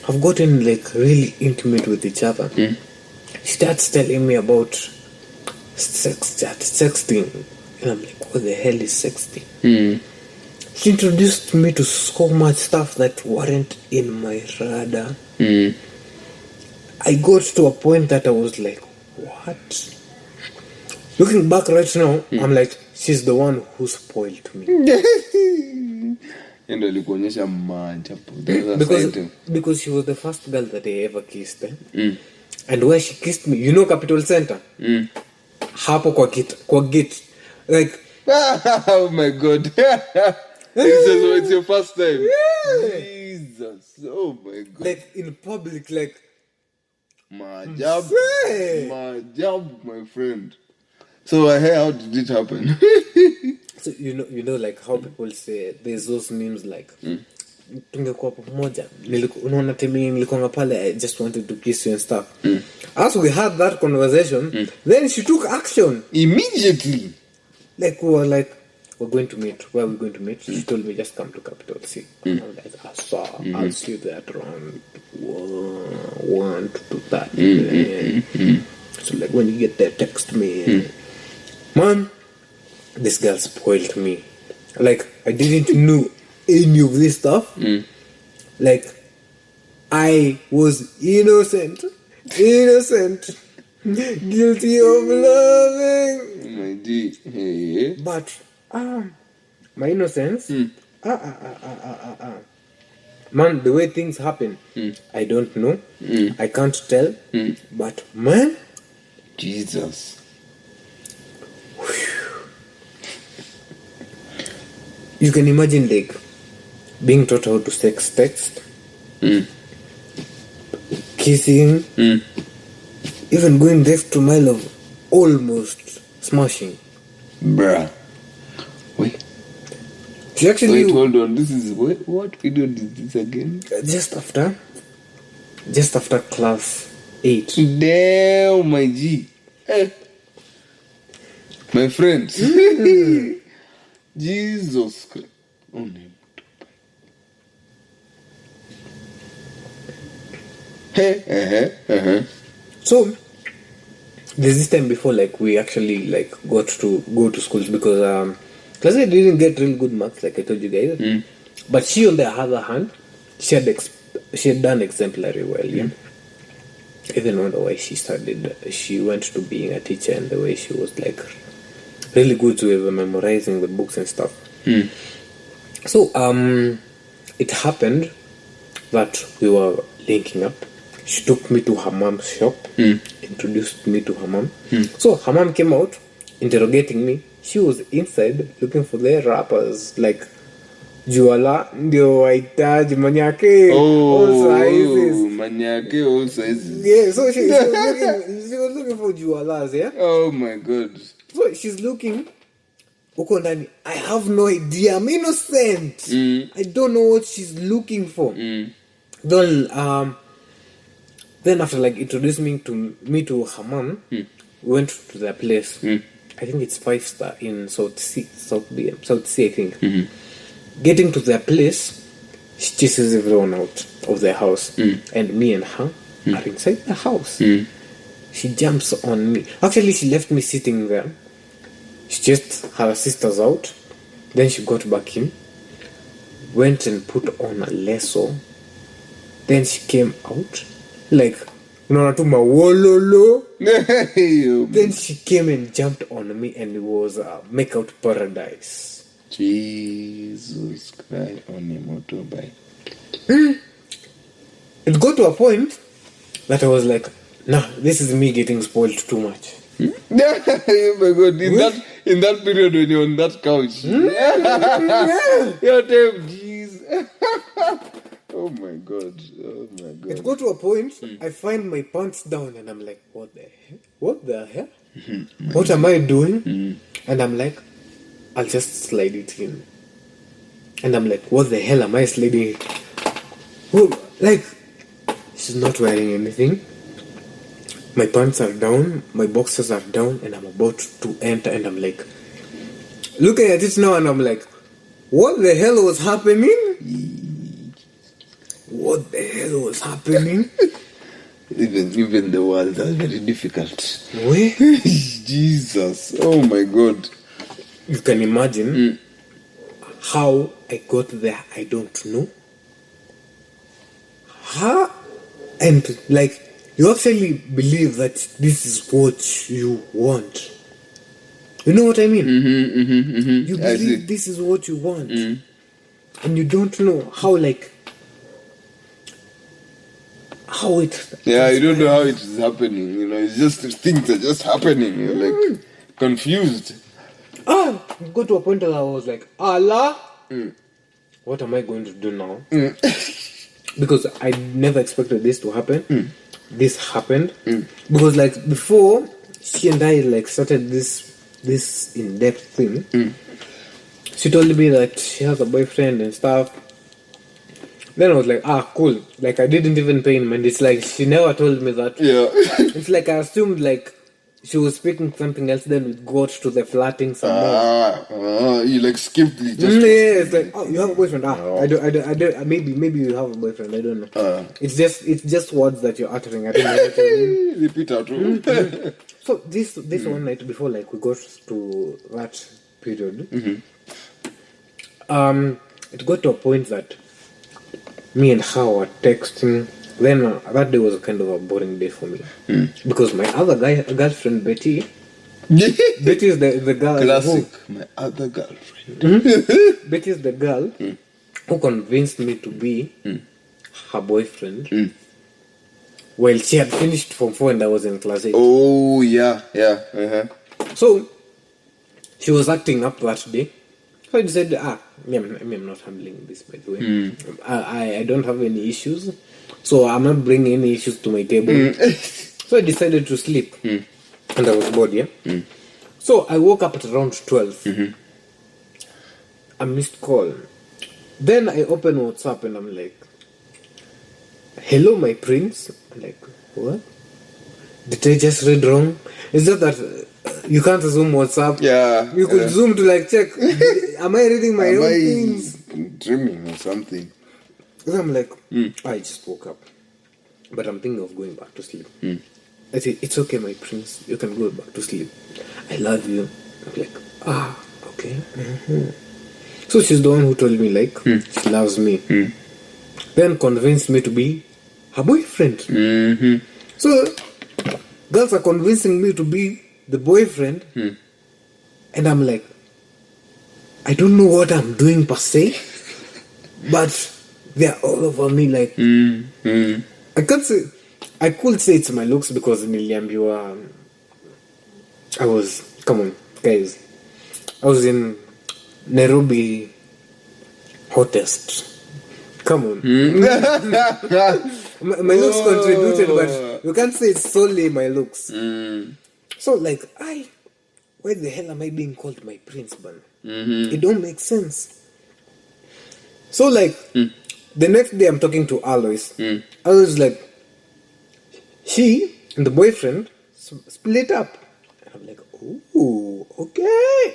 C: have gotten like really intimate with each other. She starts telling me about sexting, and I'm like, what the hell is sexting? She introduced me to so much stuff that weren't in my radar. I got to a point that I was like, what? Looking back right now, I'm like, she's the one who spoiled me. Because she was the first girl that I ever kissed. And where she kissed me, Capital Center? Hapo kwa gate. Like,
B: oh my God. It's your first time.
C: Yeah.
B: Jesus. Oh my God.
C: Like in public, like,
B: Majab, my friend. So how did it happen?
C: So you know like how people say there's those memes like tungekuwa pamoja unaona temi nilikuwa pale, I just wanted to kiss you and stuff. As we had that conversation, then she took action
B: immediately.
C: Like we're going to meet. Where are we going to meet? She told me just come to Capital C. I was like, I'll see you there around 1 to 30. So like when you get there, text me. Man, this girl spoiled me. Like I didn't know any of this stuff. Like I was innocent, guilty of loving.
B: My D. Hey.
C: But my innocence. Man, the way things happen, I don't know. I can't tell. But man,
B: Jesus.
C: You can imagine like being taught how to sex text, kissing, even going the extra mile of almost smashing.
B: Bruh. Wait.
C: She actually
B: hold on. This is what video is this again?
C: Just after class 8.
B: Damn, my G. My friends. Jesus Christ. Oh, no.
C: So there's this time before like we actually like got to go to schools because class 8 didn't get real good marks like I told you guys. But she, on the other hand, she had done exemplary well, yeah. Even on the way she studied, she went to being a teacher, and the way she was like really good with memorizing the books and stuff. So it happened that we were linking up. She took me to her mom's shop, introduced me to her mom. So her mom came out, interrogating me. She was inside looking for their rappers, like Juala, ndio wahitaji manyake, all sizes.
B: Manyake, all sizes.
C: Yeah, so she was looking for Jualas, yeah?
B: Oh my god.
C: So she's looking. Uko ndani, I have no idea. I'm innocent. I don't know what she's looking for. Then after like introducing me to her mom, we went to their place. I think it's 5-star in South Sea, I think. Getting to their place, she chases everyone out of their house, and me and her are inside the house. She jumps on me. Actually, she left me sitting there. She chased her sisters out. Then she got back in, went and put on a lasso. Then she came out like, wololo. Then she came and jumped on me, and it was make out paradise.
B: Jesus Christ, on a motorbike.
C: It got to a point that I was like, nah, this is me getting spoiled too much.
B: Oh my god, in that period when you're on that couch. You're damn jeez. Oh my god.
C: It got to a point, I find my pants down and I'm like, what the hell? What am I doing? And I'm like, I'll just slide it in. And I'm like, what the hell am I sliding? Like, she's not wearing anything. My pants are down, my boxers are down, and I'm about to enter, and I'm like, looking at it now, and I'm like, what the hell was happening? What the hell was happening?
B: Even the words are very difficult.
C: Where?
B: Jesus, oh my god.
C: You can imagine how I got there. I don't know. How? And like, you actually believe that this is what you want. You know what I mean? You believe this is what you want. And you don't know how, like, how it...
B: Yeah, you don't know how it is happening. You know, it's just things are just happening. You're like confused.
C: Got to a point that I was like, Allah, what am I going to do now? Because I never expected this to happen. This happened because, like, before she and I like started this in-depth thing, she told me that she has a boyfriend and stuff. Then I was like, cool. Like, I didn't even pay him, and it's like she never told me that.
B: Yeah.
C: It's like I assumed like she was speaking something else. Then we got to the flirting some more.
B: You like skipped it.
C: Yeah, it's like, you have a boyfriend. I don't. Maybe you have a boyfriend. I don't know. It's just words that you're uttering. I don't know what you mean.
B: Repeat out.
C: So this one night before, like, we got to that period. It got to a point that me and her were texting. Then that day was kind of a boring day for me because my other girlfriend Betty. Betty is the girl.
B: Classic. My other girlfriend.
C: Betty is the girl who convinced me to be her boyfriend. Well, she had finished Form 4 and I was in class 8.
B: Oh yeah.
C: So she was acting up that day. So I decided, I'm not handling this, by the way. I don't have any issues. So I'm not bringing any issues to my table. So I decided to sleep. And I was bored, yeah? So I woke up at around 12. A missed call. Then I open WhatsApp and I'm like, hello, my prince. I'm like, what? Did I just read wrong? Is that you can't zoom WhatsApp?
B: Yeah.
C: You could zoom to like check. Am I reading my own things?
B: Dreaming or something.
C: So I'm like, I just woke up. But I'm thinking of going back to sleep. I say, it's okay, my prince. You can go back to sleep. I love you. I'm like, okay. So she's the one who told me like she loves me. Then convinced me to be her boyfriend. So girls are convincing me to be the boyfriend, and I'm like, I don't know what I'm doing per se, but they're all over me. Like I could say it's my looks because niliambiwa I was, come on guys, I was in Nairobi hottest. Come on. my looks contributed, but you can't say it's solely my looks. So like, why the hell am I being called my prince, man? It don't make sense. So like, the next day I'm talking to Alois. I was like, she and the boyfriend split up. And I'm like, oh, okay.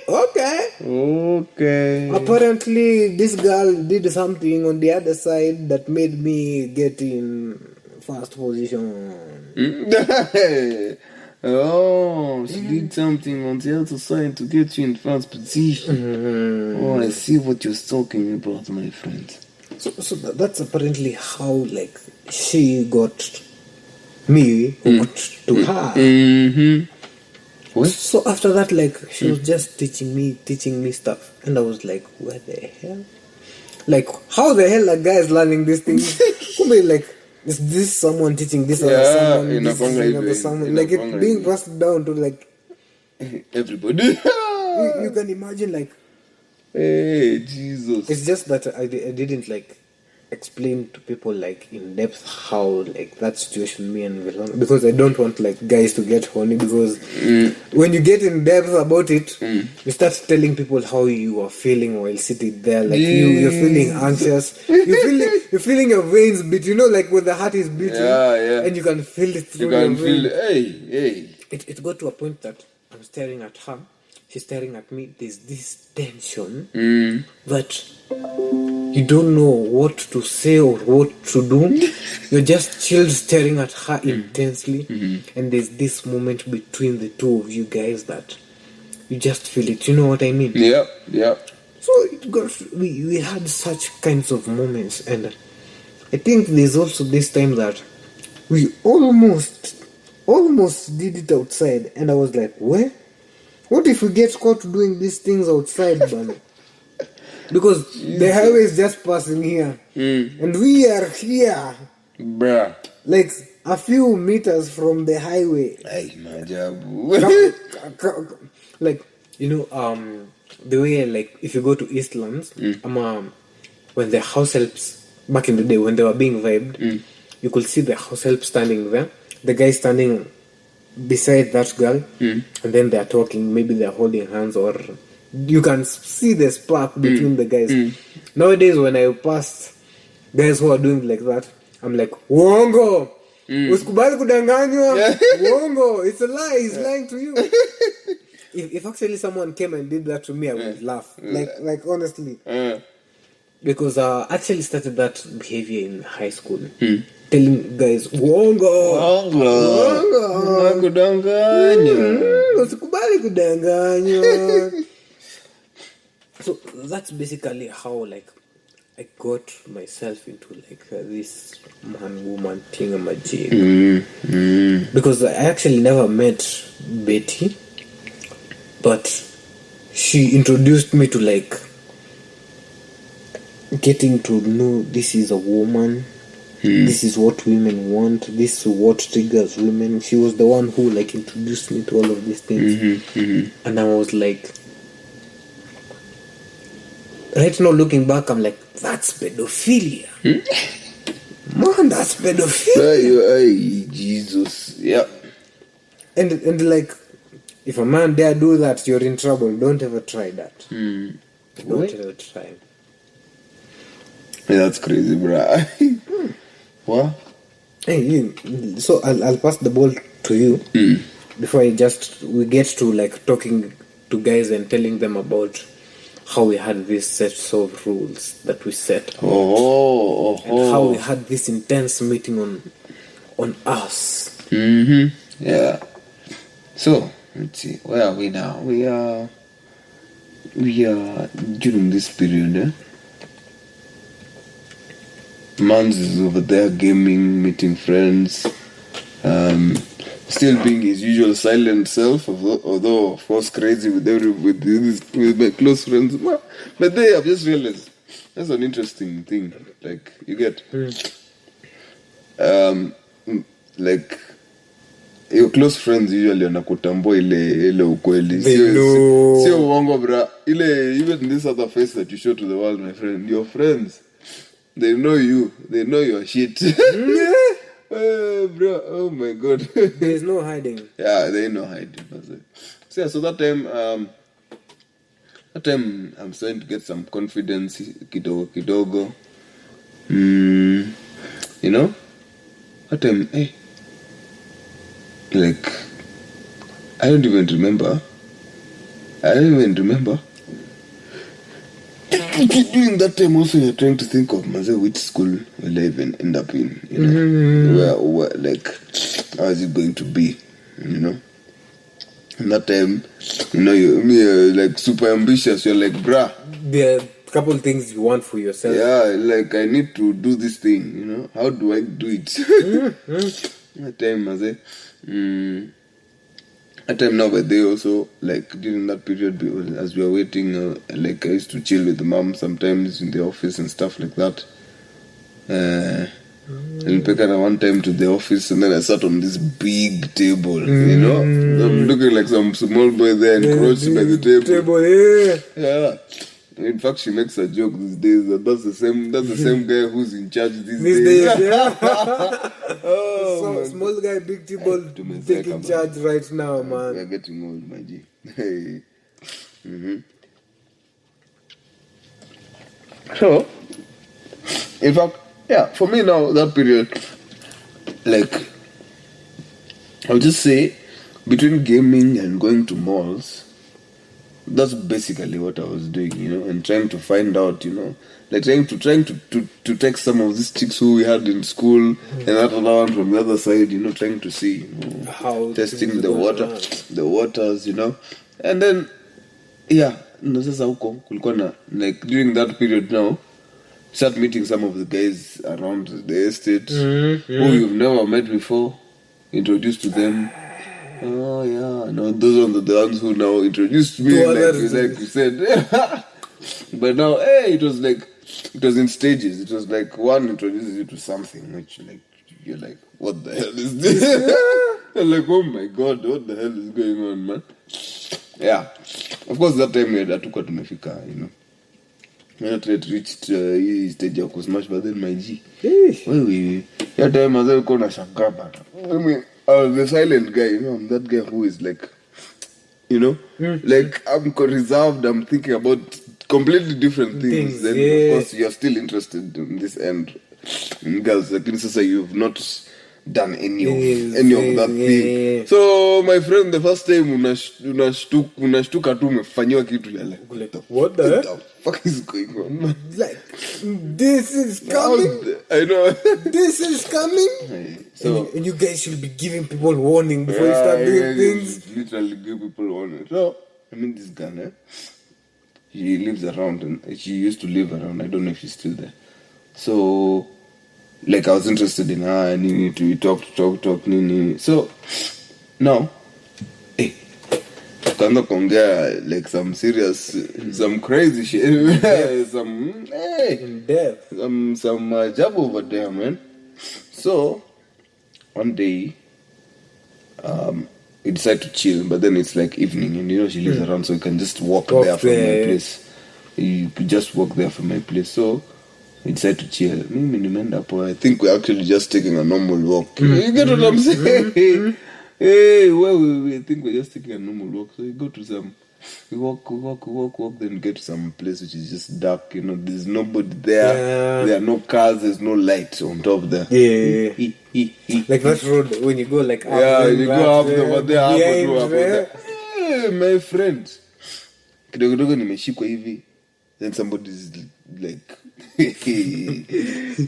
C: Apparently, this girl did something on the other side that made me get in first position.
B: Oh, she did something on the other side to get you in first position. Oh, I see what you're talking about, my friend.
C: So that's apparently how like she got me hooked to her.
B: What?
C: So after that, like she was just teaching me stuff, and I was like, where the hell? Like, how the hell are guys learning these things? Could be like, is this someone teaching this other someone? This is another someone. Like it being passed down to like
B: everybody.
C: you can imagine like,
B: hey Jesus.
C: It's just that I didn't like explain to people like in depth how like that situation me and Vilon, because I don't want like guys to get horny, because when you get in depth about it, you start telling people how you are feeling while sitting there, like you're feeling anxious, you're feeling your veins beat, you know, like when the heart is beating, and you can feel it through your veins. It got to a point that I'm staring at her, she's staring at me, there's this tension that you don't know what to say or what to do. You're just chilled staring at her intensely, and there's this moment between the two of you guys that you just feel it. You know what I mean?
B: Yeah.
C: So it got, we had such kinds of moments, and I think there's also this time that we almost did it outside, and I was like, what if we get caught doing these things outside, man? Because the highway is just passing here, and we are here,
B: bruh,
C: like a few meters from the highway.
B: Ay, my job.
C: Like, you know, the way, like, if you go to Eastlands, when the house helps back in the day when they were being vibed, you could see the house help standing there, the guy standing beside that girl, and then they're talking, maybe they're holding hands, or you can see the spark between the guys. Nowadays, when I pass guys who are doing like that, I'm like, uongo, usikubali kudanganywa, uongo, it's a lie, he's lying to you. If actually someone came and did that to me, I would laugh, like honestly, because I actually started that behavior in high school, telling guys, uongo, usikubali kudanganywa. So that's basically how like I got myself into like this man-woman thingamajig. Because I actually never met Betty, but she introduced me to like getting to know this is a woman, this is what women want, this is what triggers women. She was the one who like introduced me to all of these things, and I was like, right now looking back, I'm like, that's pedophilia. Man, that's pedophilia.
B: Hey, Jesus. Yeah.
C: And like, if a man dare do that, you're in trouble. Don't ever try that. Don't ever try.
B: Yeah, that's crazy, bro. What?
C: Hey, so I'll pass the ball to you before we get to like talking to guys and telling them about how we had these sets of rules that we set out, and how we had this intense meeting on us.
B: Yeah. So let's see, where are we now? We are we are during this period, Mans is over there gaming, meeting friends, still being his usual silent self, although of course crazy with my close friends. But they have just realized that's an interesting thing. Like you get, like your close friends usually wanakutambua ile ukweli, sio uongo bra. Even this other face that you show to the world, my friend, your friends, they know you, they know your shit. Bro, oh my god.
C: There's no hiding.
B: Yeah, there ain't no hiding. So yeah, so that time I'm starting to get some confidence, kidogo. You know, that time, like I don't even remember. During that time also you're trying to think of which school will I even end up in, you know, where like how is it going to be, you know. And that time, you know, you're like super ambitious, you're like, bruh,
C: there are a couple of things you want for yourself.
B: Yeah, like I need to do this thing, you know, how do I do it? That time at time now, but they also, like, during that period, as we were waiting, like, I used to chill with the mom sometimes in the office and stuff like that. And pick her one time to the office, and then I sat on this big table, you know? I'm looking like some small boy there encroached by the table. Yeah. In fact, she makes a joke these days that that's the same guy who's in charge these days.
C: Yeah. So small guy, big table, taking charge right now, man.
B: We're getting old, my G. Hey. So, in fact, yeah, for me now, that period, like, I'll just say, between gaming and going to malls, that's basically what I was doing, you know, and trying to find out, you know, like trying to text some of these chicks who we had in school, and that other one from the other side, you know, trying to see, you know, how testing the waters, you know, and then, yeah, like during that period now, start meeting some of the guys around the estate who you've never met before, introduced to them. Oh yeah, no, those are the ones who now introduced me, like you said. But now, it was in stages. It was like one introduces you to something which, like, you're like, what the hell is this? I'm like, oh my god, what the hell is going on, man? Yeah, of course that time we had Atuka tumefika, you know. We not yet reached stage of Kusmash, but then my G. That time I was going to Shankar. The silent guy, you know, I'm that guy who is like, you know, like I'm reserved, I'm thinking about completely different things. Then of course you're still interested in this end. In girls, like you've not done any of that thing. So my friend, the first time unashtuka tu umefanyiwa kitu, you're like,
C: what the
B: fuck is going on, man?
C: Like, this is coming.
B: I know.
C: This is coming. So and you guys should be giving people warning before you start doing things.
B: Literally give people warning. So I mean, this girl, she lives around, and she used to live around. I don't know if she's still there. So, like, I was interested in her, and we talk, nini. So now, tukaanza kuongea like some serious, some crazy shit, some job over there, man. So one day, we decide to chill, but then it's like evening, and you know she lives around, so you can just walk there from my place. You could just walk there from my place. So we decide to chill. I think we're actually just taking a normal walk. You get what I'm saying? I think we're just taking a normal walk. So we go to some, we walk, then get to some place which is just dark. You know, there's nobody there. There are no cars. There's no lights on top there.
C: Like that road when you go like up.
B: Yeah, you go up over there. Hey, my friend. Kidogo nimeshikwa hivi. Then somebody's like,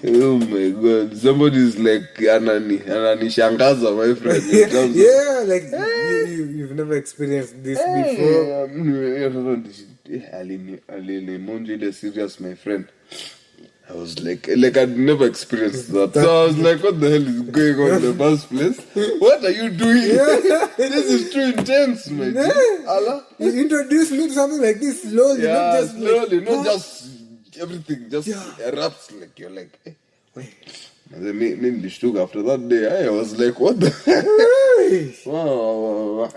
B: oh my god, somebody's like ananishangaza, my friend.
C: Yeah, like you've never experienced this before.
B: Aline serious, my friend. I was like I'd never experienced that. So I was like, what the hell is going on in the first place? What are you doing? This is too intense, man. Allah.
C: You introduced me to something like this slowly, not just
B: slowly,
C: like,
B: not just everything just erupts, like you're like, hey, wait. And then me after that day, I was like, what the wow.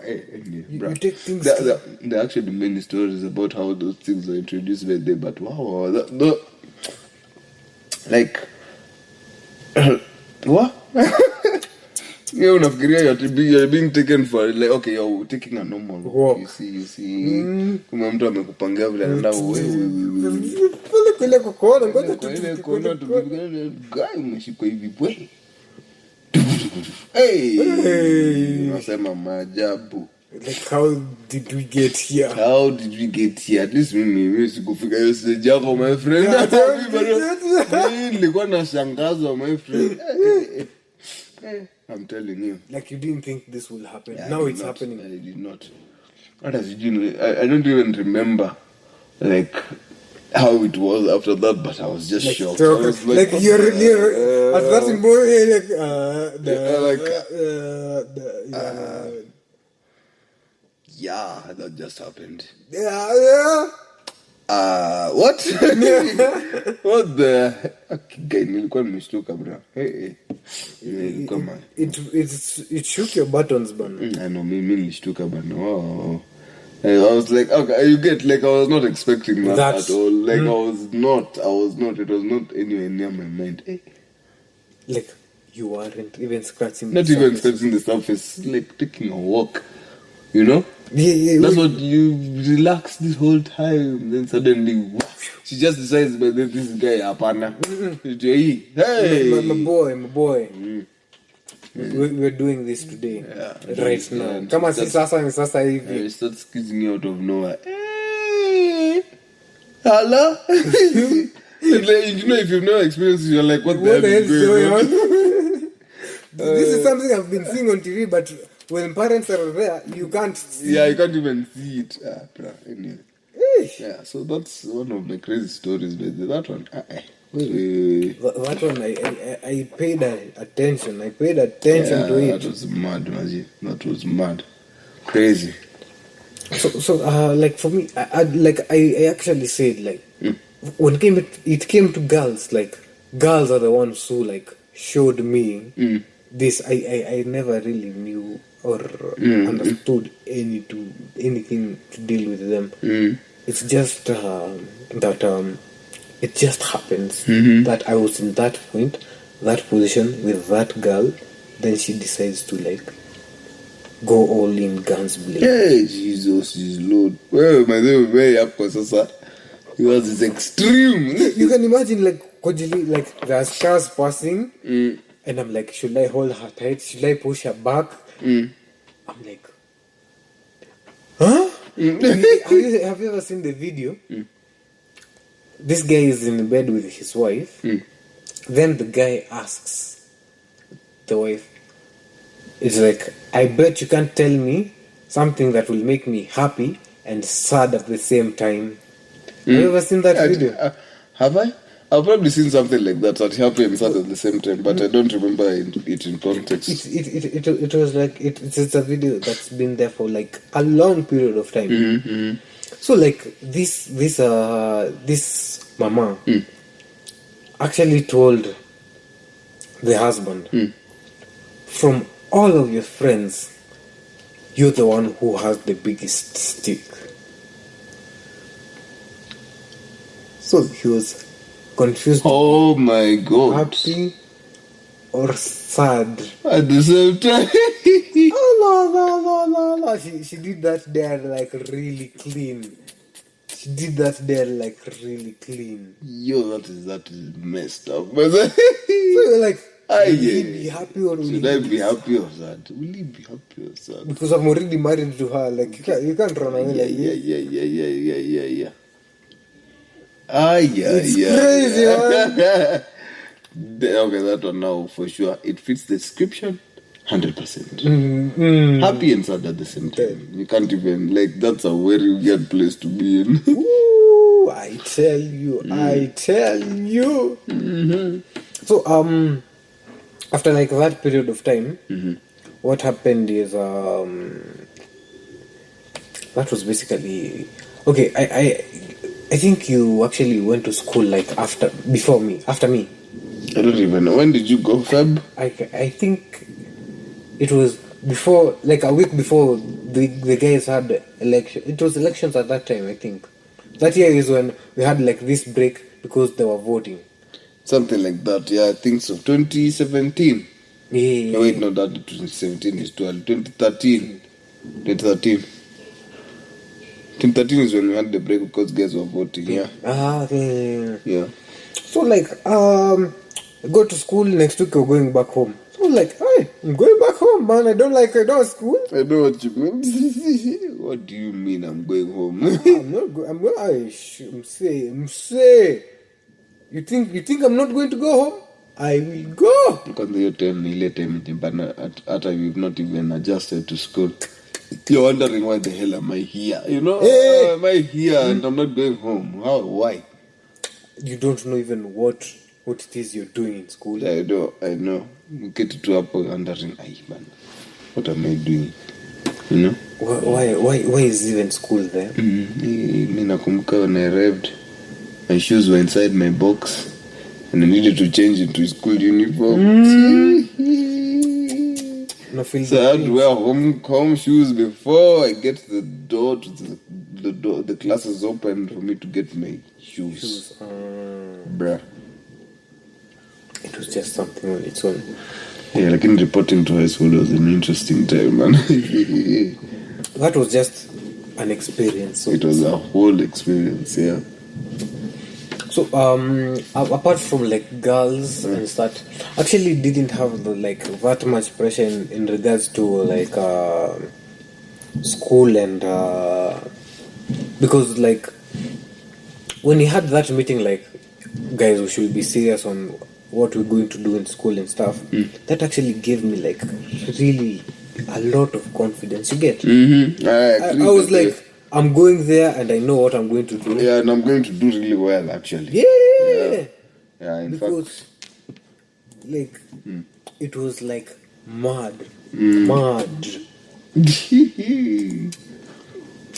C: You take things
B: there are actually many stories about how those things were introduced by day, but wow, like what? You you're being taken for, like, okay, you're taking a normal walk. You see kama mtu amekupangia vile anaenda umeshikwa hivi bwe. Unasema maajabu.
C: Like, how did we get here?
B: At least mimi sikufika hiyo stage yako, my friend. Nilikuwa nashangazwa, my friend. I'm telling you.
C: Like, you didn't think this will happen. Now it's happening.
B: I did not. What has it been? I don't even remember, like, how it was after that, but I was just shocked.
C: So,
B: I was
C: like you're at that moment,
B: yeah, that just happened.
C: Yeah.
B: What? What the? Okay, nilikuwa nimeshtuka bro. Hey. Come on.
C: It shook your buttons, man.
B: I know, me nilishtuka bana. Wow. I was like, okay, you get, like, I was not expecting that at all. Like, I was not. It was not anywhere near my mind. Hey.
C: Like, you weren't even scratching
B: the surface. Not even scratching the surface. Like, taking a walk. You know?
C: Yeah.
B: That's what you relax this whole time. Then suddenly, she just decides, but this guy, apana. Hey!
C: My boy. We're doing this today. Right now. Come on, sasa hivi.
B: It starts squeezing you out of nowhere. Hey! Hello? You know, if you've never experienced it, you're like, what the hell is going on?
C: This is something I've been seeing on TV, but when parents are there, you can't see.
B: Yeah, you can't even see it. Anyway. Yeah, so that's one of my crazy stories, but that one,
C: that one, I paid attention. I paid attention to it.
B: That was mad, Maji. That was mad. Crazy.
C: So, like, for me, I actually said, like, when it came to girls, like, girls are the ones who, like, showed me this. I never really knew or understood anything to deal with them. It's just that it just happens that I was in that point, that position with that girl. Then she decides to, like, go all in, guns blazing.
B: Hey, Jesus is Lord. Well, my name is very up because it was extreme.
C: You can imagine, like, Kojili, like, there's cars passing, and I'm like, should I hold her tight? Should I push her back? I'm like, huh? Have you ever seen the video? This guy is in bed with his wife. Then the guy asks the wife, it's like, I bet you can't tell me something that will make me happy and sad at the same time. Have you ever seen that video?
B: Have I? I've probably seen something like that happy and sad at the same time, but I don't remember it in context.
C: It was like, it's a video that's been there for, like, a long period of time. So, like, this mama actually told the husband, from all of your friends, you're the one who has the biggest stick. So he was confused.
B: Oh my God.
C: Happy or sad
B: at the same time.
C: No. She did that there, like, really clean. Yo,
B: that is messed up. So
C: you're like, will he be happy or
B: should I be happy or sad? Will he be happy or sad?
C: Because I'm already married to her. Like, you can't run away like this.
B: Yeah.
C: It's crazy, man.
B: Okay, that one now for sure. It fits the description 100%. Happy and sad at the same time. You can't even, like, that's a very weird place to be in.
C: Ooh, I tell you. So after like that period of time, what happened is that was basically okay. I think you actually went to school like after me.
B: I don't even know. When did you go, Feb?
C: I think it was before, like a week before the guys had election. It was elections at that time, I think. That year is when we had like this break because they were voting.
B: Something like that, yeah, I think so. 2017.
C: Yeah.
B: No, wait, no, that 2017 is 12. 2013. 2013 is when we had the break because guys were voting, yeah. Yeah.
C: So like, I go to school, next week we're going back home. So like, hey, I'm going back home, man. I don't like school.
B: I know what you mean. What do you mean I'm going home?
C: I'm not going. I'm saying. You think I'm not going to go home? I will go.
B: Because you tell me later, but after you've not even adjusted to school, you're wondering why the hell am I here? You know, am I here and I'm not going home? How? Why?
C: You don't know even what it is you're doing in school.
B: I know. You get to a point wondering, man, what am I doing? You know?
C: Why is even school there?
B: Nakumbuka when I arrived, my shoes were inside my box and I needed to change into school uniform. So I had to wear home shoes before I get to the door the class is open for me to get my shoes. Bruh.
C: It was just something on its own.
B: Yeah, like in reporting to high school was an interesting time, man.
C: That was just an experience. So
B: it was a whole experience, yeah.
C: So apart from like girls and that, actually didn't have that much pressure in regards to like school and because like when we had that meeting, like, guys, we should be serious on what we're going to do in school and stuff. That actually gave me like really a lot of confidence. You get?
B: I
C: was like, I'm going there and I know what I'm going to do.
B: Yeah, and I'm going to do really well, actually.
C: Yeah,
B: in
C: because,
B: fact.
C: Like, it was like mad.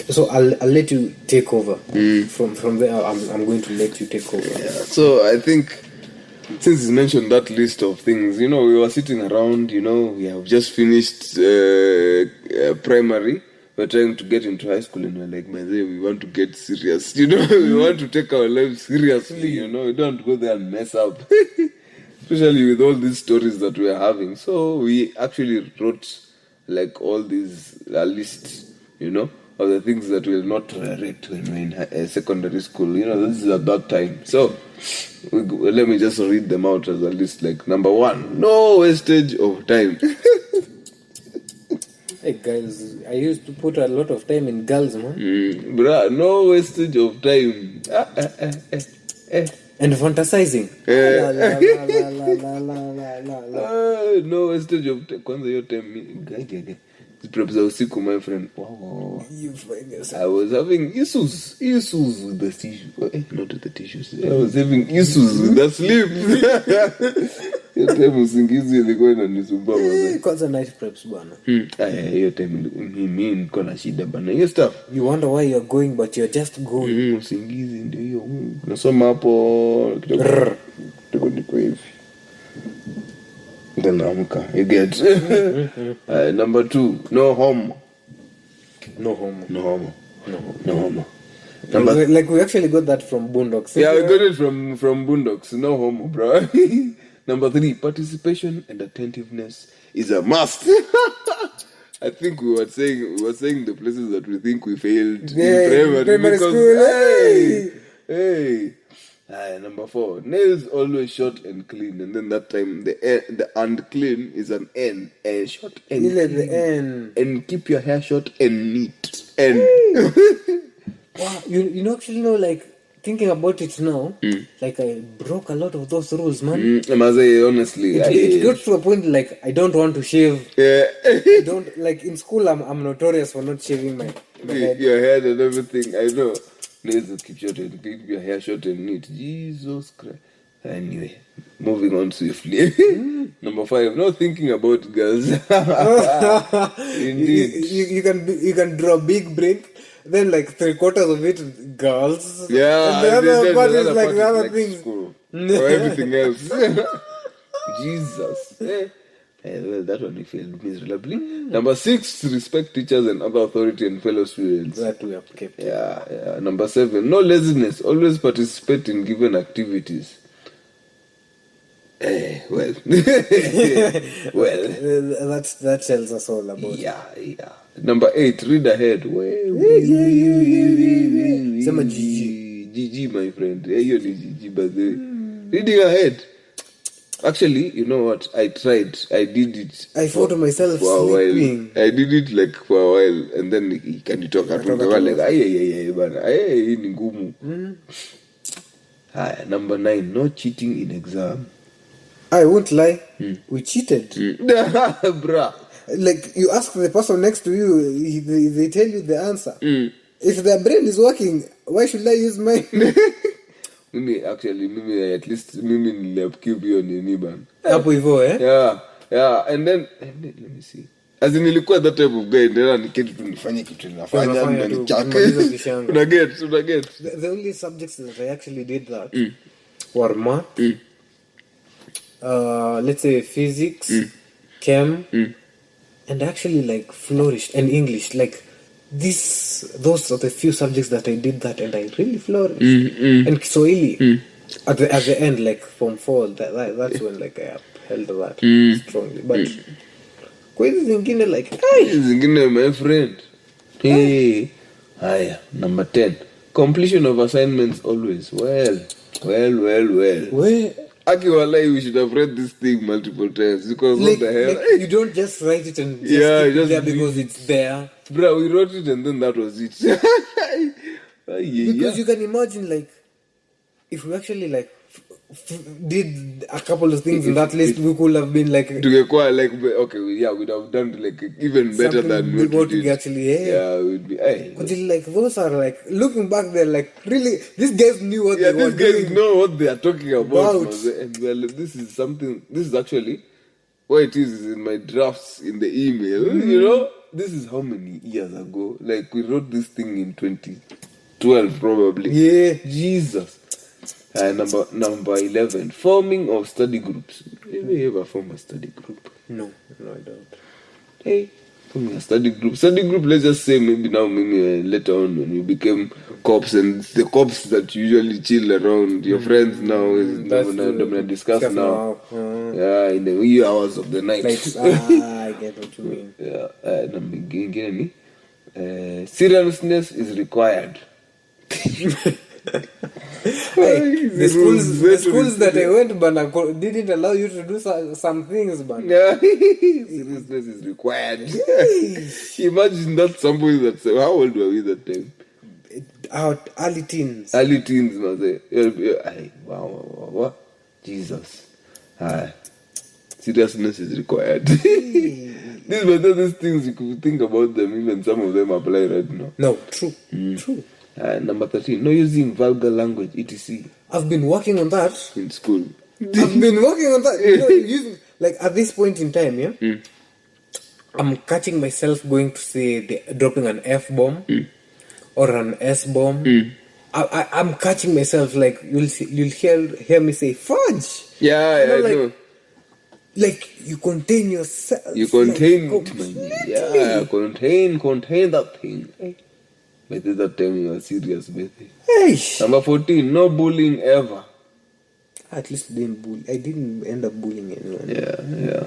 C: So I'll let you take over. From there, I'm going to let you take over.
B: Yeah. So I think since you mentioned that list of things, you know, we were sitting around, you know, we have just finished primary. We're trying to get into high school and we're like, man, we want to get serious. You know, we want to take our lives seriously, you know, we don't go there and mess up. Especially with all these stories that we are having. So we actually wrote like all these lists, you know, of the things that will not tolerate when we're in secondary school. You know, this is at that time. So let me just read them out as a list. Like, number 1, no wastage of time.
C: Hey guys, I used to put a lot of time in girls, man.
B: Bruh, no wastage of time.
C: And fantasizing.
B: No wastage of time. Kwanza hiyo time perhaps za usiku, my friend. Wow. I was having issues with the tissue. Not with the tissues. I was having issues with the sleep. Hiyo time usingizi ilikuwa inanisumbua bwana.
C: Kwanza night preps bwana.
B: Hiyo time mimi niko na shida bwana. Hiyo stuff.
C: You wonder why you're going but you're just going.
B: Usingizi ndio hiyo. Nasoma hapo kidogo niko hivi. Then amka. You get. Number 2, no homo.
C: Like we actually got that from Boondocks.
B: Yeah, we got it from Boondocks. No homo, bro. Number 3, participation and attentiveness is a must. I think we were saying the places that we think we failed in primary school. Hey. Number 4, nails always short and clean, and then that time the unclean is an N, short and clean.
C: The N.
B: And keep your hair short and neat. N.
C: Wow, you actually know, like, thinking about it now, like I broke a lot of those rules, man.
B: Honestly,
C: It got to a point like I don't want to shave.
B: yeah.
C: I don't like in school. I'm notorious for not shaving my head.
B: Your head and everything. I know. Let's keep short and keep your hair short and neat. Jesus Christ. Anyway, moving on swiftly. Number 5. Not thinking about girls. Indeed.
C: You can draw a big break. Then like 3/4 of it girls.
B: Yeah.
C: And the other part is like the other
B: like
C: things.
B: School. Or everything else. Jesus. Well, that one we failed miserably. Number 6, respect teachers and other authority and fellow students.
C: That we have kept.
B: Yeah. Number 7, no laziness. Always participate in given activities. Well.
C: That tells us all about it.
B: Yeah. Number 8, read ahead.
C: Sema Gigi.
B: Gigi, my friend. You're Gigi, by the way. Reading ahead. Actually, you know what? I tried. I did it.
C: I thought myself
B: for a
C: sleeping.
B: while. I did it like for a while, and then can you talk? I like, ay, bana, ay, ni ngumu. Number 9, no cheating in exam.
C: I won't lie. We cheated.
B: Bruh.
C: Like you ask the person next to you, they tell you the answer. If their brain is working, why should I use mine?
B: Mimi at least niliupkeep hiyo nini bana.
C: Hapo hivyo
B: Yeah. And then let me see. As in nilikuwa that type of guy, ndio niketi tu nifanye kitu ninafanya na nichake. Una get.
C: The only subjects that I actually did that were math, let's say physics, chem, and actually like flourished, and English. Like those are the few subjects that I did that, and I really flourished. And Kiswahili at the end, like from 4, that's when like I upheld that strongly. But kwezi zingine like
B: zingine, my friend. Hey. Haya, number 10, completion of assignments always. Well. Actually, we should have read this thing multiple times because
C: like,
B: what the hell?
C: Like, you don't just write it and just keep it there because it's there.
B: Bro, we wrote it and then that was it.
C: Because you can imagine, like, if we actually like did a couple of things in that list, we could have been like
B: we'd have done like even better than
C: what we actually
B: we'd be
C: until like those are like looking back, they're like really these guys knew what they were doing.
B: These guys know what they are talking about. And this is actually what it is in my drafts in the email. You know, this is how many years ago. Like we wrote this thing in 2012 probably.
C: Yeah,
B: Jesus. Number 11, forming of study groups. Did you ever form a study group?
C: No, I don't.
B: Hey, forming a study group. Study group, let's just say maybe later on when you became cops, and the cops that you usually chill around, your friends now, discuss now. In the wee hours of the night.
C: I get what you mean.
B: Seriousness is required.
C: The schools that I went, but didn't allow you to do some things, but
B: seriousness is required. Imagine that somebody that said, how old were we that time?
C: Early teens.
B: Must say. Wow. Jesus. Seriousness is required. These things, you could think about them, even some of them apply right now.
C: No, true.
B: Number 13, no using vulgar language, etc.
C: I've been working on that
B: in school.
C: I've been working on that. Using, like at this point in time, I'm catching myself going to say dropping an F-bomb or an S-bomb. I'm catching myself, like you'll hear me say fudge.
B: Yeah, I know.
C: Like you contain yourself.
B: You contain it, contain that thing. By that time you are serious, baby. Number 14, no bullying ever.
C: At least I didn't end up bullying anyone.
B: Yeah.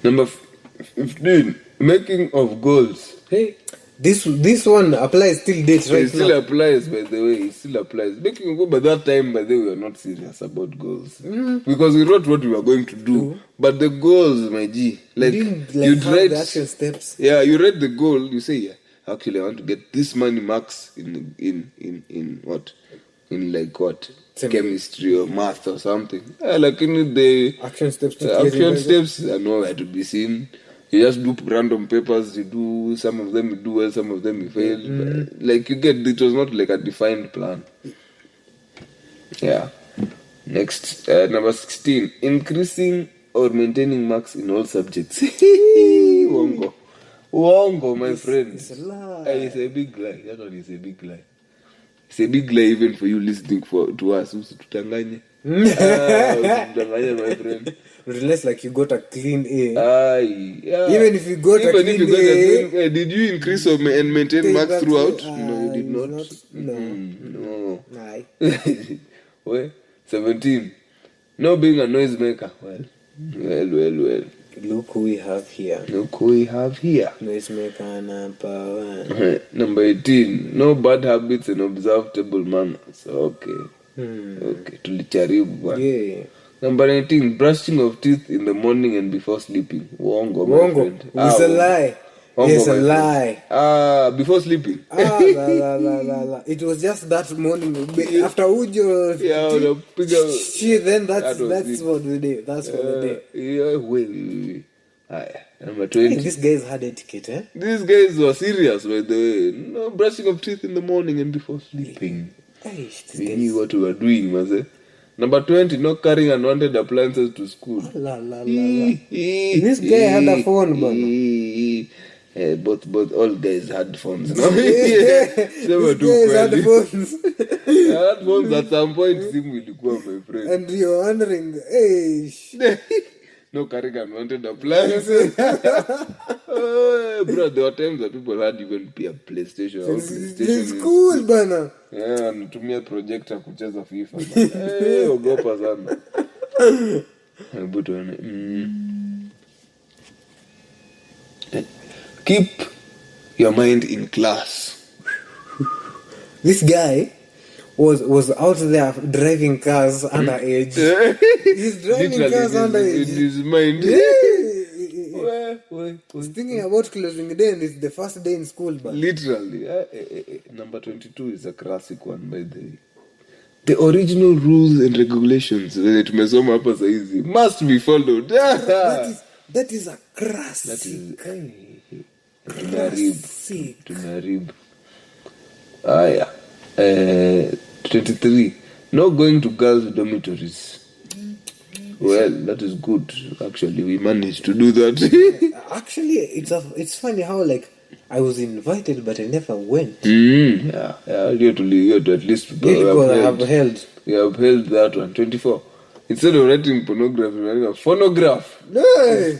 B: Number 15, making of goals.
C: Hey, this one applies till date right now.
B: It still applies, by the way. It still applies. Making of goals, by that time, by the way, we were not serious about goals. Because we wrote what we were going to do. But the goals, my G, like you write
C: the action steps.
B: Yeah, you write the goal, you say, actually I want to get this many marks in what? in like what?
C: Same.
B: Chemistry or math or something. Like in the
C: Action steps to
B: action steps are nowhere to be seen. You just do random papers, you do some of them you do well, some of them you fail. But, like you get, it was not like a defined plan. Yeah. Next, number 16, increasing or maintaining marks in all subjects. Wongo, my friend.
C: It's a lie.
B: It's a big lie. That one is a big lie. It's a big lie even for you listening to us. Usitutanganye. Usitutanganye, my friend.
C: Unless like you got a clean A.
B: Yeah.
C: Even if you got a clean A.
B: Did you increase and maintain marks throughout?
C: No,
B: you did not.
C: No.
B: No. Well, 17. No being a noisemaker. Well.
C: Look who we have here. Noisemaker number 1.
B: Number 18. No bad habits and observe table manners. Okay. Okay. Tulicharibu.
C: Yeah.
B: Number 19. Brushing of teeth in the morning and before sleeping. Wongo, my friend.
C: It's a lie. It's a lie.
B: Before sleeping.
C: La. It was just that morning. After Ujo.
B: Yeah,
C: then that's what we did. That's what we did.
B: Yeah, well. Number 20.
C: Hey, these guys had etiquette, eh?
B: These guys were serious, by the way. No brushing of teeth in the morning and before sleeping.
C: Hey,
B: We knew what we were doing, man. Number 20, not carrying unwanted appliances to school.
C: La. This guy had a phone, man.
B: Both all guys had phones. No?
C: These guys had phones.
B: I had phones at some point. Simu ilikuwa, my friend.
C: And you're wondering, hey.
B: No carrying unwanted appliances. Bro, there were times that people had even a PlayStation.
C: It's cool, bana.
B: Yeah, anatumia projector kucheza FIFA. Ogopa sana. But keep your mind in class.
C: This guy was out there driving cars underage. He's driving cars underage.
B: In his mind.
C: He's thinking about closing the day and it's the first day in school. But
B: literally. Number 22 is a classic one, by the way. The original rules and regulations tumesoma hapa saizi must be followed.
C: That is a classic.
B: Tunarib. Yeah. 23. No going to girls' dormitories. Well, that is good. Actually, we managed to do that.
C: Actually, it's funny how like I was invited, but I never went.
B: Yeah. You have to at least
C: We have held
B: that one. 24. Instead of writing pornography, we're writing a phonograph.
C: No.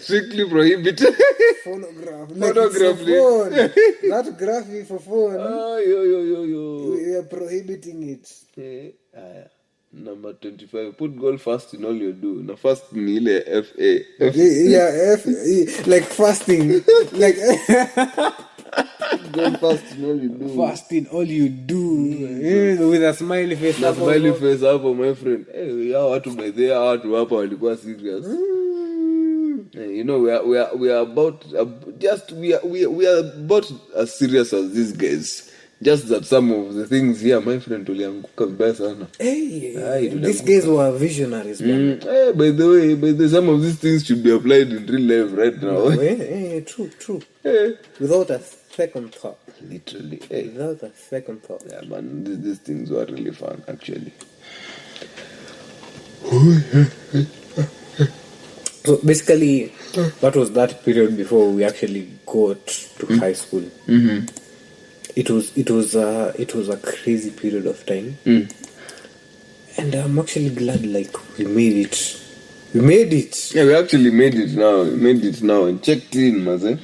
B: Strictly prohibited.
C: Phonograph.
B: Phonograph.
C: Phone. That graphic for phone.
B: Yo.
C: We are prohibiting it.
B: Number 25. Put goal first in all you do. Now first ni ile FA.
C: Yeah, like fasting. Like
B: goal first in all you do.
C: Fasting all you do. With a smiley face.
B: Na smiley face hapo, my friend. Hao watu by there, watu hapa walikuwa serious. You know, we are about we are about as serious as these guys. Just that some of the things here, my friend, tulianguka vibaya sana.
C: These guys were visionaries, man.
B: By the way, some of these things should be applied in real life right now.
C: True. Without a second thought.
B: Literally.
C: Without a second thought.
B: Yeah, man, these things were really fun, actually.
C: So basically, what was that period before we actually got to high school?
B: Mm-hmm.
C: It was a crazy period of time, and I'm actually glad like we made it. Yeah,
B: we actually made it now. And checked in, Mazen.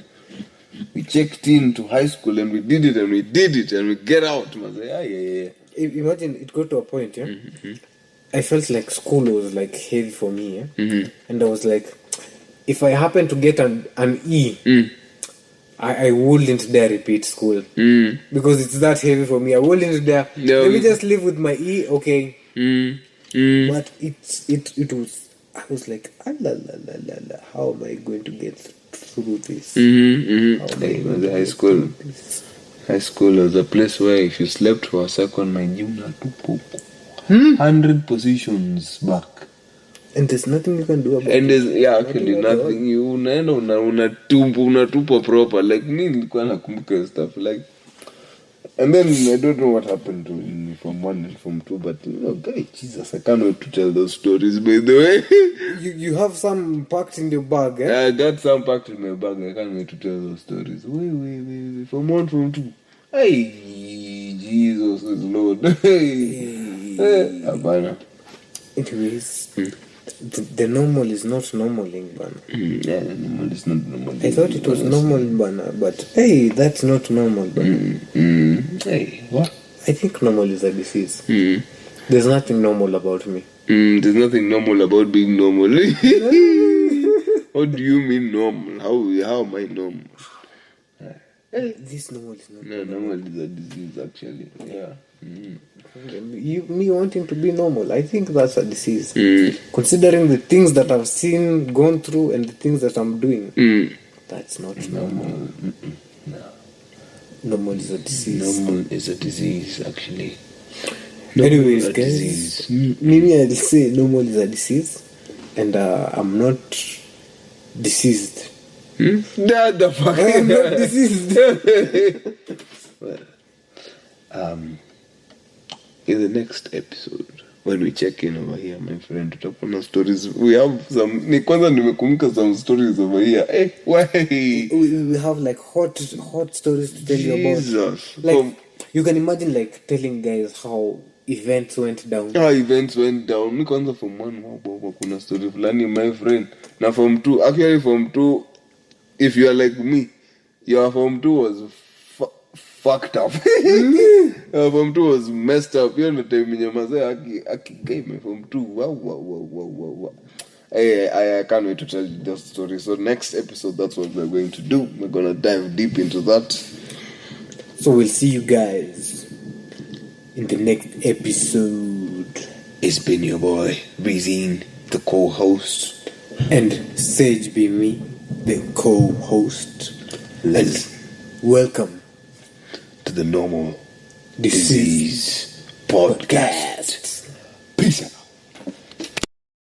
B: We checked in to high school and we did it and we get out, Mazen. Yeah.
C: Imagine it got to a point, yeah. Mm-hmm. I felt like school was like heavy for me, yeah. Mm-hmm. And I was like, if I happen to get an E. I wouldn't dare repeat school because it's that heavy for me. I wouldn't dare. No. Let me just live with my E, okay? But it was. I was like, how am I going to get through this?
B: The high school was a place where if you slept for a second, my junior 100 positions back.
C: And there's nothing you can do about
B: And
C: it.
B: there's actually nothing. You unaenda unatupa proper. Like me nilikuwa nakumbuka stuff like. And then I don't know what happened to in Form 1 and Form 2, but guy, Jesus, I can't wait to tell those stories. By the way,
C: You have some packed in your bag, eh?
B: I got some packed in my bag. I can't wait to tell those stories. Wait. Form 1, Form 2. Hey, Jesus is Lord. Hey, Abana.
C: Anyways, the normal is not normaling, Bana.
B: Yeah, normal is not normal.
C: I thought it was normal, Bana, but hey, that's not normal, Bana.
B: Hey, what?
C: I think normal is a disease. There's nothing normal about me.
B: There's nothing normal about being normal. What do you mean normal? How am I normal?
C: This normal is not
B: No, normal is a disease, actually. Yeah.
C: me wanting to be normal. I think that's a disease. Considering the things that I've seen, gone through, and the things that I'm doing, that's not normal.
B: No.
C: Normal is a disease.
B: Normal is a disease, actually.
C: Anyways, guys, maybe I'll say normal is a disease, and I'm not diseased.
B: The fuck?
C: I'm not diseased.
B: Well, in the next episode, when we check in over here, my friend, to talk on stories, we have some. Kwanza nimekumbuka some stories over here. Hey, why?
C: We have like hot stories to tell you about.
B: Jesus.
C: Like you can imagine, like telling guys how events went down.
B: How events went down. Mi kwanza Form 1 kuna story fulani, my friend. Na Form 2, actually Form 2, if you are like me, your Form 2 was fucked up. Form 2 was messed up. You know the time when Aki gave me Form 2. Wow. I can't wait to tell you that story. So next episode, that's what we're going to do. We're gonna dive deep into that.
C: So we'll see you guys in the next episode.
B: It's been your boy Rizine, the co-host,
C: and Sage be me, the co-host. And welcome
B: to the Normal
C: Disease
B: Podcast.